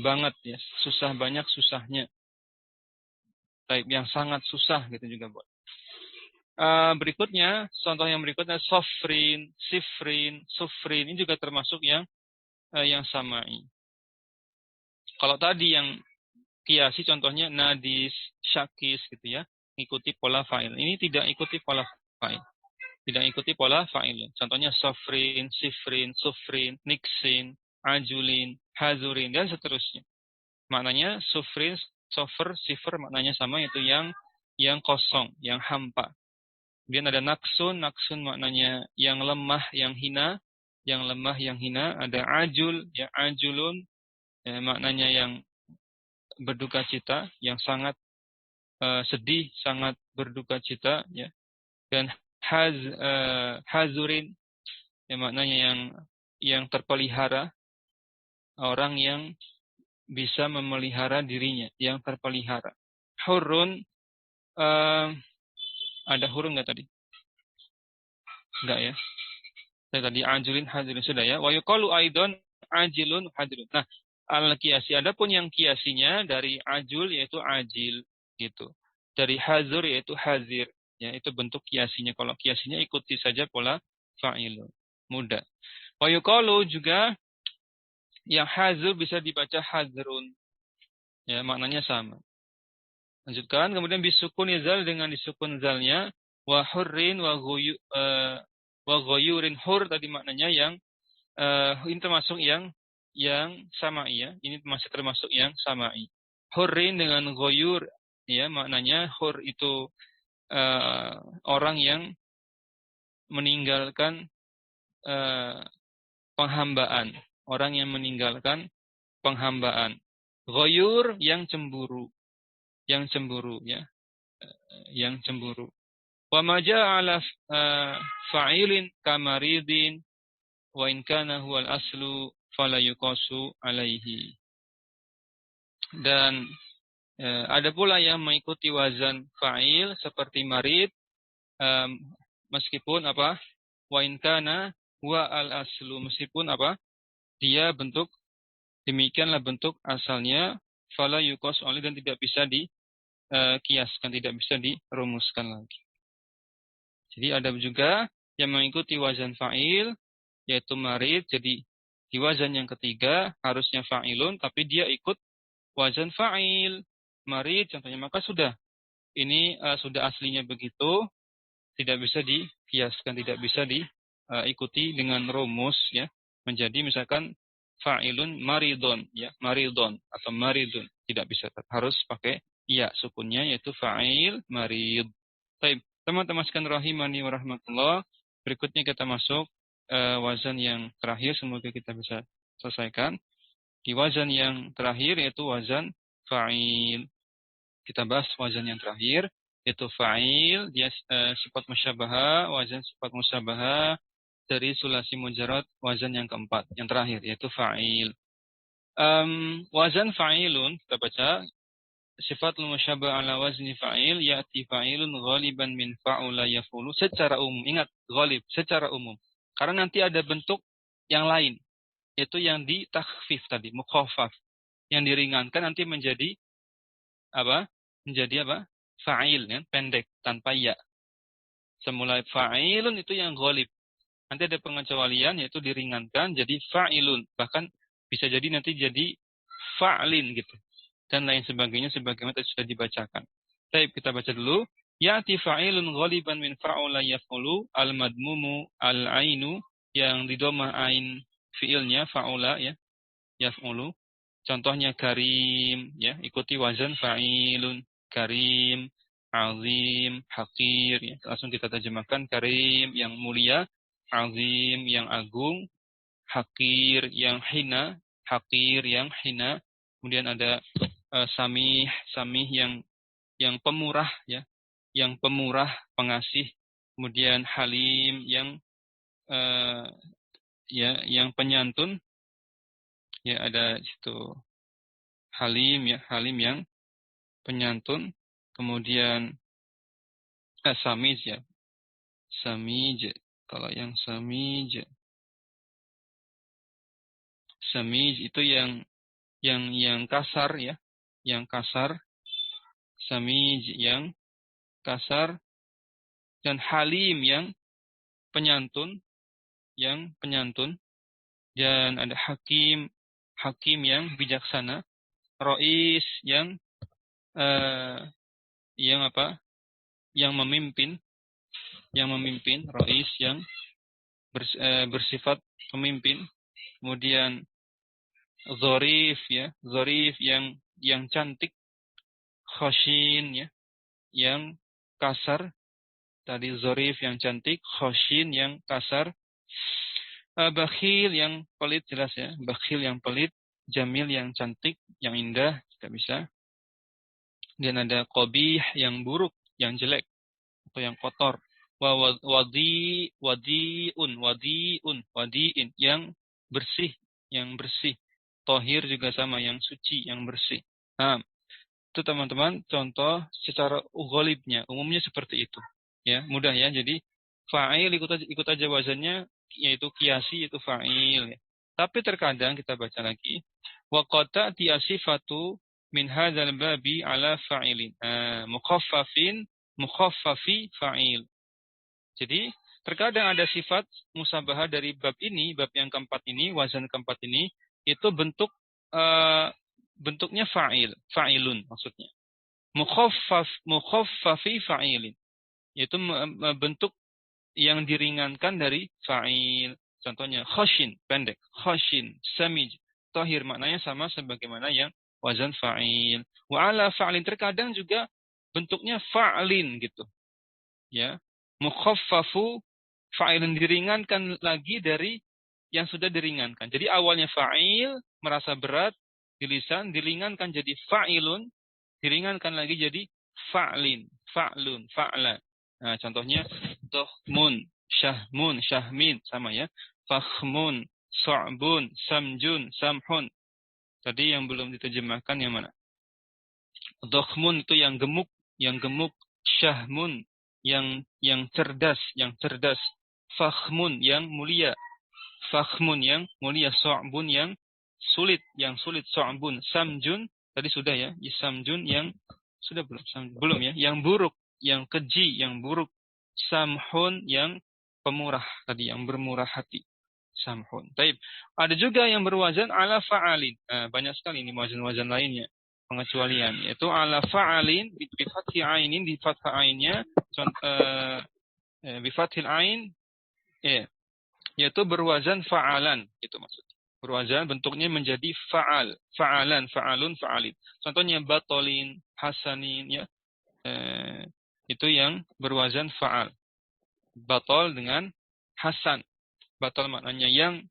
banget, ya, susah banyak susahnya. Baik, yang sangat susah gitu juga, buat. Berikutnya, contoh yang berikutnya sofrin, sifrin, sufrin, ini juga termasuk yang sama'i. Kalau tadi yang kiasi contohnya nadis, syakis gitu ya, ikuti pola fa'il. Ini tidak ikuti pola fa'il. Tidak ikuti pola fa'il. Contohnya sofrin, sifrin, sufrin, niksin, ajulin, hazurin, dan seterusnya. Maknanya sufrin, sofer, sifr maknanya sama, itu yang kosong, yang hampa. Kemudian ada naksun, naksun maknanya yang lemah, yang hina, yang lemah, yang hina. Ada ajul, ya, ajulun, ya, maknanya yang berduka cita, yang sangat sedih, sangat berduka cita, ya. Dan hazurin, ya, maknanya yang terpelihara, orang yang bisa memelihara dirinya, yang terpelihara. Hurun, ada hurun nggak tadi? Enggak ya. Tadi ajulin, hazurin sudah ya. Wa yuqalu aidan ajilun, hadirun. Nah, al-kiasi, adapun yang kiasinya dari ajul yaitu ajil gitu. Dari hazur yaitu hazir. Ya, itu bentuk kiasinya. Kalau kiasinya ikuti saja pola fa'ilun. Mudah. Wa yuqalu juga yang hazur bisa dibaca hazrun. Ya, maknanya sama. Lanjutkan, kemudian bisukun zal dengan disukun zalnya, wa hurrin wa ghoyurin. Hur tadi maknanya yang ini termasuk yang sama'i, ya. Ini masih termasuk yang sama'i. Hurrin dengan ghoyur, ya, maknanya hur itu orang yang meninggalkan penghambaan, orang yang meninggalkan penghambaan. Ghoyur yang cemburu, ya, yang cemburu. Wa ma ja'ala fa'ilin kamaridin wa in kana huwal aslu fala yuqasu alaihi. Dan ada pula yang mengikuti wazan fa'il seperti marid, meskipun apa? Wa in kana huwa al aslu, meskipun apa? Dia bentuk, demikianlah bentuk asalnya, fala yuqasu alaihi, dan tidak bisa kiaskan, tidak bisa dirumuskan lagi. Jadi ada juga yang mengikuti wazan fa'il, yaitu marid. Jadi di wazan yang ketiga harusnya fa'ilun, tapi dia ikut wazan fa'il, marid contohnya, maka sudah. Ini sudah aslinya begitu, tidak bisa dikiaskan, tidak bisa diikuti dengan rumus, ya. Menjadi misalkan fa'ilun maridon, ya, maridon atau maridun, tidak bisa, harus pakai ya sukunnya, yaitu fa'il marid. Baik, teman-teman sekalian rahimani wa rahmatullah, berikutnya kita masuk wazan yang terakhir, semoga kita bisa selesaikan. Di wazan yang terakhir yaitu wazan fa'il. Kita bahas wazan yang terakhir yaitu fa'il, dia sifat musyabaha, wazan sifat musyabaha dari sulasi mujarrad, wazan yang keempat, yang terakhir yaitu fa'il. Wazan fa'ilun kita baca, sifat musyabah ala wazni fa'il, ya'ti fa'ilun ghaliban min fa'ula yafulu, secara umum. Ingat, ghalib secara umum. Karena nanti ada bentuk yang lain, yaitu yang ditakhfif tadi, mukhaffaf. Yang diringankan nanti menjadi apa? Menjadi apa? Fa'il, ya, pendek, tanpa ya. Semula fa'ilun itu yang ghalib. Nanti ada pengecualian, yaitu diringankan jadi fa'ilun. Bahkan bisa jadi nanti jadi fa'lin gitu. Dan lain sebagainya sebagaimana tadi sudah dibacakan. Baik, kita baca dulu. Ya'ti fa'ilun ghaliban min fa'ula yaf'ulu al-madmumu al-ainu, yang di dhamma ain fi'ilnya fa'ula, ya, yaf'ulu. Contohnya karim, ya, ikuti wazan fa'ilun. Karim, azim, hakir, ya. Langsung kita terjemahkan karim yang mulia, azim yang agung, hakir yang hina, kemudian ada samih, yang pemurah, ya, yang pemurah, pengasih, kemudian halim yang eh, ya, yang penyantun, ya, ada situ halim, ya, halim yang penyantun, kemudian samij, ya, samij, kalau yang samij itu yang kasar, ya, yang kasar, samij yang kasar, dan halim yang penyantun, dan ada hakim, yang bijaksana, rois yang apa? Yang memimpin, rois yang bersifat pemimpin, kemudian zorif, ya, zorif yang cantik, khoshin, ya, yang kasar. Tadi zorif yang cantik, khoshin yang kasar, bakhil yang pelit, jelas ya, bakhil yang pelit, jamil yang cantik, yang indah, kita bisa. Dan ada qabih yang buruk, yang jelek atau yang kotor. Wadiin yang bersih, Tohir juga sama, yang suci, yang bersih. Nah, itu teman-teman contoh secara ghalibnya, umumnya seperti itu. Ya, mudah ya. Jadi fa'il ikut aja wazannya, yaitu kiasi, yaitu fa'il. Ya. Tapi terkadang kita baca lagi, wa qad ta'ti asifatu min hadzal babi ala fa'ilin. Mukhaffafi fa'il. Jadi terkadang ada sifat musabahah dari bab ini, bab yang keempat ini, wazan keempat ini, itu bentuknya fa'ilun maksudnya. Mukhaffafi fa'ilin. Yaitu bentuk yang diringankan dari fa'il. Contohnya khashin, pendek. Khashin, samij, tohir, maknanya sama sebagaimana yang wazan fa'il. Wa ala fa'ilin, terkadang juga bentuknya fa'lin gitu. Ya. Mukhaffafu fa'ilun, diringankan lagi dari yang sudah diringankan. Jadi awalnya fa'il, merasa berat di lisan, diringankan jadi fa'ilun, diringankan lagi jadi fa'lin, fa'lun, fa'la. Nah, contohnya dohmun, syahmun, syahmin, sama ya. Fakhmun, su'bun, samjun, samhun. Tadi yang belum diterjemahkan yang mana? Dohmun itu yang gemuk, syahmun yang cerdas, fakhmun yang mulia, su'bun yang sulit, su'bun, samjun tadi sudah ya, samjun yang sudah belum ya, yang buruk, yang keji, yang buruk, samhun yang pemurah tadi, yang bermurah hati, samhun. Baik, ada juga yang berwazan ala fa'alin. Nah, banyak sekali ini wazan-wazan lainnya, pengecualian, yaitu ala fa'alin bi fathil ainin, di fathah ainnya, bi fathil ain, yaitu berwazan fa'alan, itu maksudnya. Berwazan bentuknya menjadi fa'al, fa'alan, fa'alun, fa'alin. Contohnya batolin, hasanin, ya. Itu yang berwazan fa'al. Batol dengan hasan. Batol maknanya yang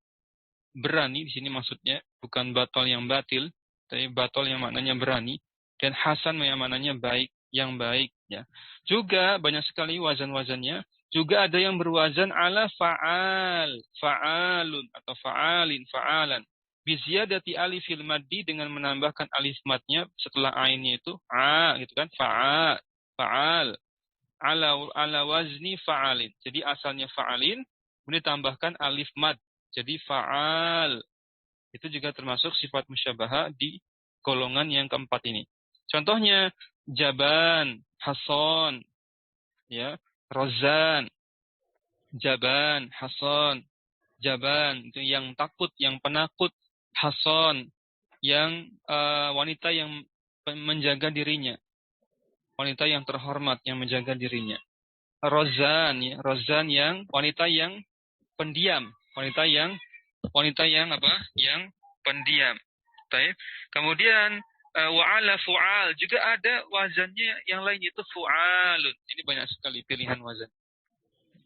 berani, di sini maksudnya bukan batol yang batil, tapi batol yang maknanya berani, dan hasan yang maknanya baik, yang baik, ya. Juga banyak sekali wazan-wazannya. Juga ada yang berwazan ala fa'al, fa'alun atau fa'alin, fa'alan. Biziyadati alifil maddi, dengan menambahkan alif madnya setelah ainnya itu gitu kan, fa'al. Ala wazni fa'alin. Jadi asalnya fa'alin, kemudian tambahkan alif mad. Jadi fa'al. Itu juga termasuk sifat musyabahah di golongan yang keempat ini. Contohnya jaban, hason, ya, rozan, jaban, hason, jaban itu yang takut, yang penakut, hason yang wanita yang menjaga dirinya, wanita yang terhormat yang menjaga dirinya. Rozan, ya, rozan yang wanita yang pendiam, wanita yang apa? Yang pendiam. Taib. Kemudian wa'ala fu'al juga ada wazannya yang lain yaitu fu'alun. Ini banyak sekali pilihan wazan.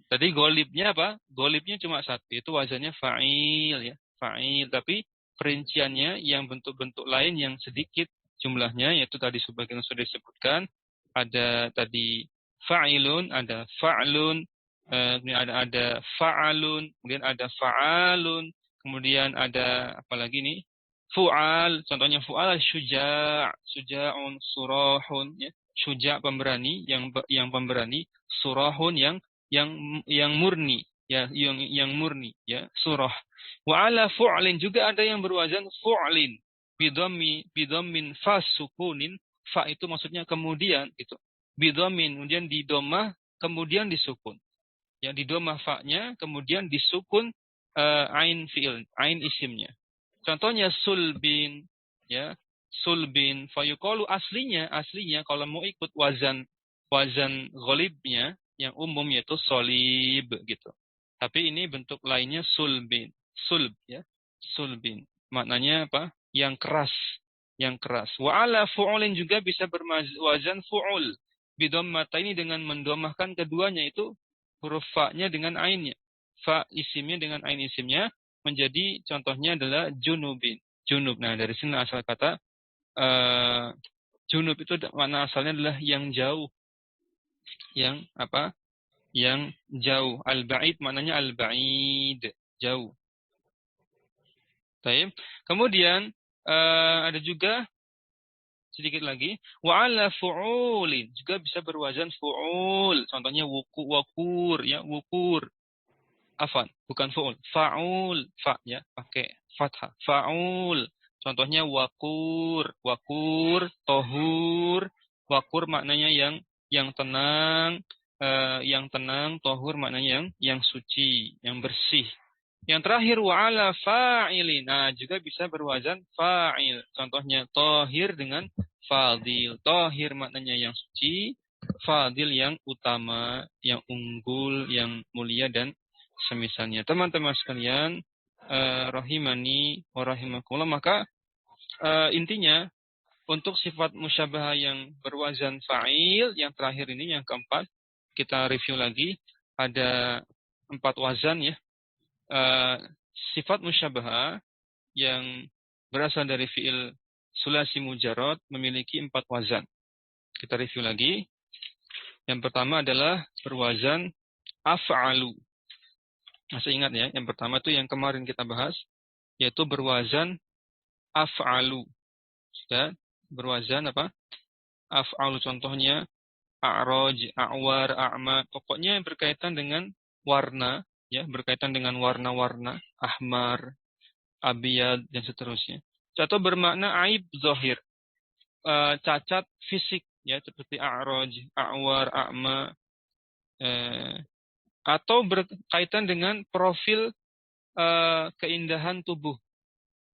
Tadi golibnya apa? Golibnya cuma satu, itu wazannya fa'il ya. Fa'il, tapi perinciannya yang bentuk-bentuk lain yang sedikit jumlahnya, yaitu tadi sebagian sudah disebutkan. Ada tadi fa'ilun, ada fa'lun, kemudian ada fa'alun, kemudian ada fa'alun, kemudian ada apa lagi nih? Fu'al, contohnya fu'al syuja', syuja'un, surahun, ya. Syuja' pemberani, yang pemberani, surahun yang murni ya, yang murni ya, surah. Wa ala fu'lin juga ada yang berwazan fu'lin bidhammin fa sukunin, fa itu maksudnya kemudian gitu, bidhammin kemudian di domah kemudian disukun ya, di domah fa-nya kemudian disukun ain fi'il, ain isimnya. Contohnya sulbin ya, sulbin fayuqalu, aslinya kalau mau ikut wazan ghalibnya yang umum yaitu solib gitu. Tapi ini bentuk lainnya sulbin. Sulb ya. Sulbin. Maknanya apa? Yang keras. Yang keras. Wa ala fu'ulin juga bisa berwazan fu'ul. Bidommata ini dengan mendomahkan keduanya, itu huruf fa-nya dengan ainnya. Fa isimnya dengan ain isimnya menjadi, contohnya adalah junubin. Junub. Nah, dari sini asal kata junub itu makna asalnya adalah yang jauh. Yang apa? Yang jauh. Al-ba'id maknanya al-ba'id, jauh. Baik. Kemudian ada juga sedikit lagi wa ala fu'ulin, juga bisa berwazan fu'ul. Contohnya wakur ya, wukur. Afan, bukan fu'ul. Fa'ul, fa ya, pakai fathah. Fa'ul. Contohnya wakur, tohur. Wakur maknanya yang tenang, tohur maknanya yang suci, yang bersih. Yang terakhir wa'ala fa'ilin. Nah, juga bisa berwazan fa'il. Contohnya tohir dengan fadil. Tohir maknanya yang suci, fadil yang utama, yang unggul, yang mulia dan semisalnya. Teman-teman sekalian, rahimani wa rahimakumullah, maka intinya untuk sifat musyabahah yang berwazan fa'il, yang terakhir ini, yang keempat, kita review lagi. Ada 4 wazan ya. Sifat musyabahah yang berasal dari fi'il sulasi mujarrad memiliki 4 wazan. Kita review lagi. Yang pertama adalah berwazan af'alu. Masih ingat ya, yang pertama itu yang kemarin kita bahas, yaitu berwazan af'alu. Sudah berwazan apa? Af'alu, contohnya a'raj, a'war, a'ma. Pokoknya yang berkaitan dengan warna, ya, berkaitan dengan warna-warna, ahmar, abiyad, dan seterusnya. Atau bermakna aib zahir, cacat fisik, ya, seperti a'raj, a'war, a'ma. Atau berkaitan dengan profil keindahan tubuh,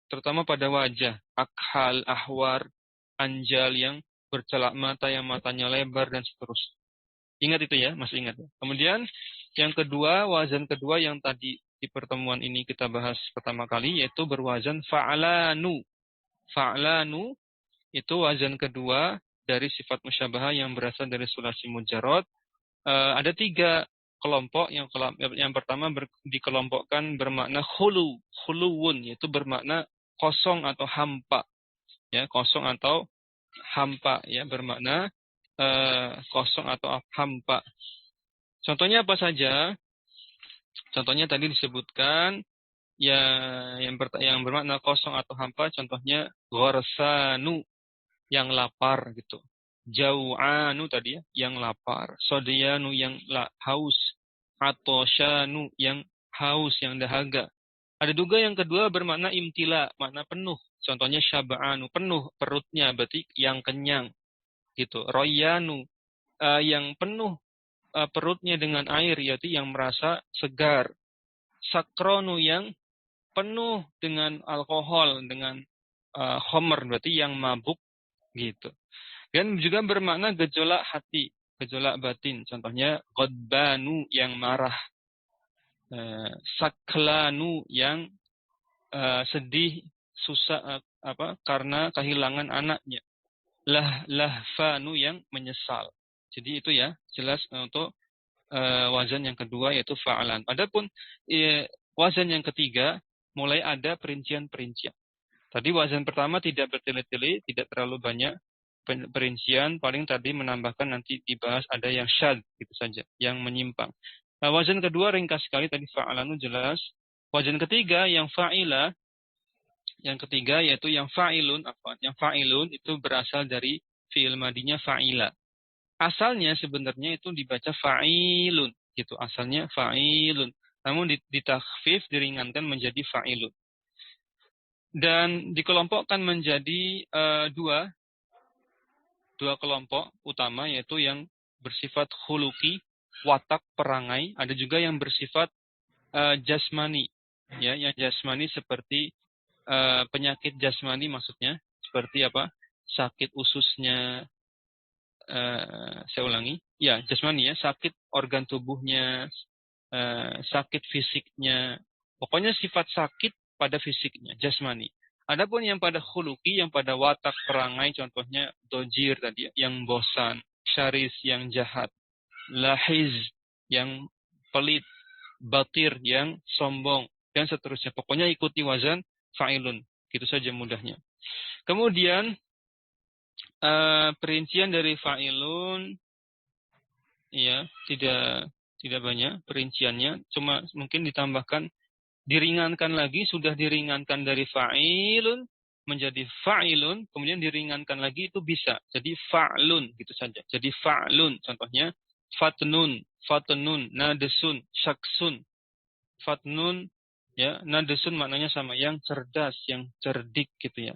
terutama pada wajah, akhal, ahwar, anjal yang bercelak mata, yang matanya lebar, dan seterusnya. Ingat itu ya, masih ingat. Kemudian yang kedua, wazan kedua yang tadi di pertemuan ini kita bahas pertama kali, yaitu berwazan fa'lanu. Fa'lanu itu wazan kedua dari sifat musyabahah yang berasal dari sulasi mujarrad. Ada 3 kelompok. Yang pertama dikelompokkan bermakna khuluwun, yaitu bermakna kosong atau hampa. Ya, kosong atau hampa, ya, bermakna kosong atau hampa. Contohnya apa saja? Contohnya tadi disebutkan ya, yang bermakna kosong atau hampa, contohnya ghorsanu, yang lapar gitu. Jau'anu tadi ya, yang lapar. Sodiyanu, yang haus. Atoshanu, yang haus, yang dahaga. Ada juga yang kedua bermakna imtila, makna penuh. Contohnya syaba'anu, penuh perutnya, berarti yang kenyang. Gitu. Royanu, yang penuh perutnya dengan air, yaitu yang merasa segar. Sakronu, yang penuh dengan alkohol, dengan khomer, berarti yang mabuk. Gitu. Dan juga bermakna gejolak hati, gejolak batin. Contohnya ghadbanu, yang marah. Saklanu, yang sedih, susah karena kehilangan anaknya. Lahfanu yang menyesal. Jadi itu ya jelas untuk wazan yang kedua yaitu fa'alan. Adapun wazan yang ketiga mulai ada perincian-perincian. Tadi wazan pertama tidak bertele-tele, tidak terlalu banyak perincian, paling tadi menambahkan nanti dibahas ada yang syad gitu saja, yang menyimpang. Nah, wazan kedua ringkas sekali tadi fa'alanu jelas. Wazan ketiga yang fa'ila, yang ketiga yaitu yang fa'ilun, yang fa'ilun itu berasal dari fi'il madinya fa'ila. Asalnya sebenarnya itu dibaca fa'ilun gitu, asalnya fa'ilun. Namun ditakhfif diringankan menjadi fa'ilun. Dan dikelompokkan menjadi dua kelompok utama, yaitu yang bersifat khuluki, watak perangai, ada juga yang bersifat jasmani, ya, yang jasmani seperti penyakit jasmani maksudnya, seperti apa? Sakit ususnya, saya ulangi, ya jasmani ya, sakit organ tubuhnya, sakit fisiknya, pokoknya sifat sakit pada fisiknya, jasmani. Adapun yang pada khuluki, yang pada watak perangai, contohnya dojir tadi, yang bosan, syaris yang jahat, lahiz yang pelit, batir yang sombong, dan seterusnya. Pokoknya ikuti wazan fa'ilun. Gitu saja mudahnya. Kemudian perincian dari fa'ilun, ya tidak banyak perinciannya, cuma mungkin ditambahkan diringankan lagi, sudah diringankan dari fa'ilun menjadi fa'ilun, kemudian diringankan lagi itu bisa. Jadi fa'lun gitu saja. Jadi fa'lun contohnya fatnun, nadesun, syaksun. Fatnun ya, nadesun maknanya sama, yang cerdas, yang cerdik gitu ya.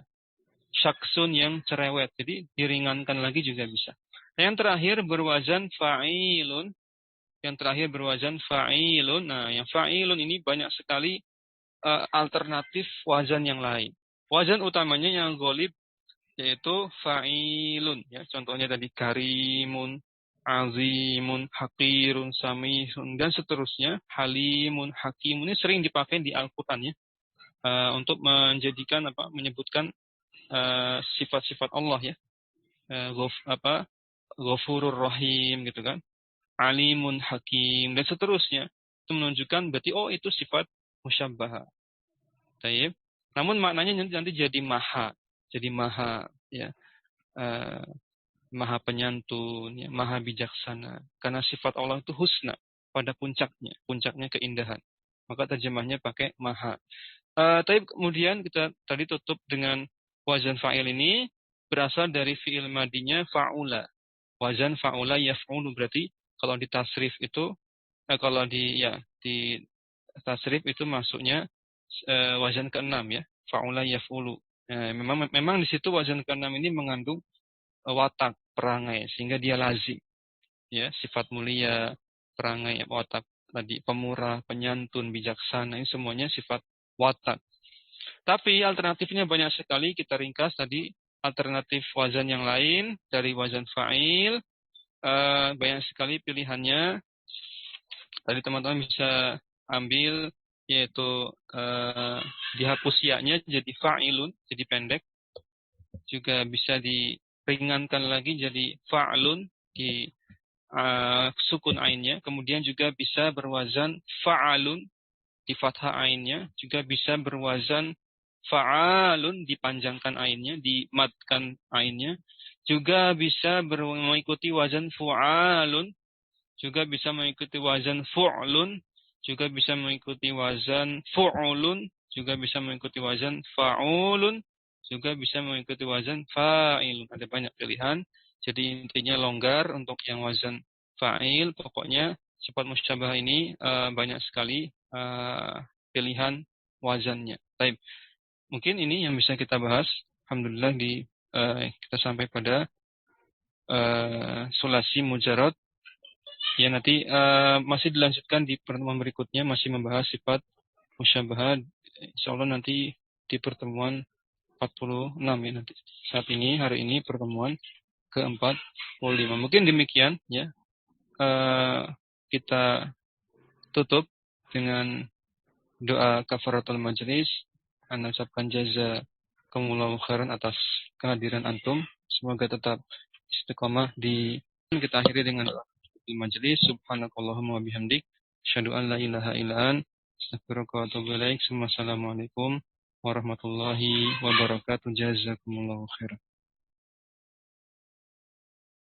Syaksun yang cerewet. Jadi diringankan lagi juga bisa. Nah, yang terakhir berwazan fa'ilun. Yang terakhir berwazan fa'ilun. Nah, yang fa'ilun ini banyak sekali alternatif wazan yang lain. Wazan utamanya yang ghalib yaitu fa'ilun. Ya, contohnya tadi karimun, azimun, hakirun, samihun, dan seterusnya. Halimun, hakimun. Ini sering dipakai di Al-Quran ya. Untuk menjadikan menyebutkan sifat-sifat Allah ya. Ghafurur Rahim gitu kan. Alimun Hakim dan seterusnya. Itu menunjukkan berarti itu sifat musyabbahah. Taib. Namun maknanya nanti jadi maha. Jadi maha ya. Maha penyantun, ya, maha bijaksana. Karena sifat Allah itu husna pada puncaknya. Puncaknya keindahan. Maka terjemahnya pakai maha. Tapi kemudian kita tadi tutup dengan wazan fa'il ini berasal dari fi'il madinya fa'ula. Wazan fa'ula yaf'ulu berarti kalau di tasrif itu kalau di tasrif itu masuknya wazan ke-6 ya. Fa'ula yaf'ulu. Memang di situ wazan ke-6 ini mengandung watak perangai sehingga dia lazim. Ya, sifat mulia, perangai, watak tadi pemurah, penyantun, bijaksana, ini semuanya sifat watak. Tapi alternatifnya banyak sekali, kita ringkas tadi alternatif wazan yang lain dari wazan fa'il, banyak sekali pilihannya. Tadi teman-teman bisa ambil yaitu dihapus ya-nya jadi fa'ilun, jadi pendek. Juga bisa diringankan lagi jadi fa'lun di sukun ainnya. Kemudian juga bisa berwazan fa'alun di fathah ainnya, juga bisa berwazan fa'alun dipanjangkan ainnya, dimatkan ainnya, juga bisa mengikuti wazan fu'alun, juga bisa mengikuti wazan fu'lun, juga bisa mengikuti wazan fu'ulun, juga bisa mengikuti wazan fa'ulun, juga bisa mengikuti wazan fa'ilun. Ada banyak pilihan, jadi intinya longgar untuk yang wazan fa'il, pokoknya sifat musyabbah ini banyak sekali pilihan wazannya. Baik. Mungkin ini yang bisa kita bahas. Alhamdulillah kita sampai pada sulasi mujarad. Ya nanti masih dilanjutkan di pertemuan berikutnya, masih membahas sifat musyabbah. Insyaallah nanti di pertemuan 46 ya nanti. Saat ini hari ini pertemuan ke-45. Mungkin demikian ya. Kita tutup dengan doa kafaratul majlis. Anda ucapkan jazakumullahu khairan atas kehadiran antum. Semoga tetap istiqomah di kita akhiri dengan majelis. Subhanakallahumma wa bihamdik, asyhadu an la ilaha illa ant, astaghfiruka wa atubu ilaik. Assalamualaikum warahmatullahi wabarakatuh. Jazakumullahu khairan.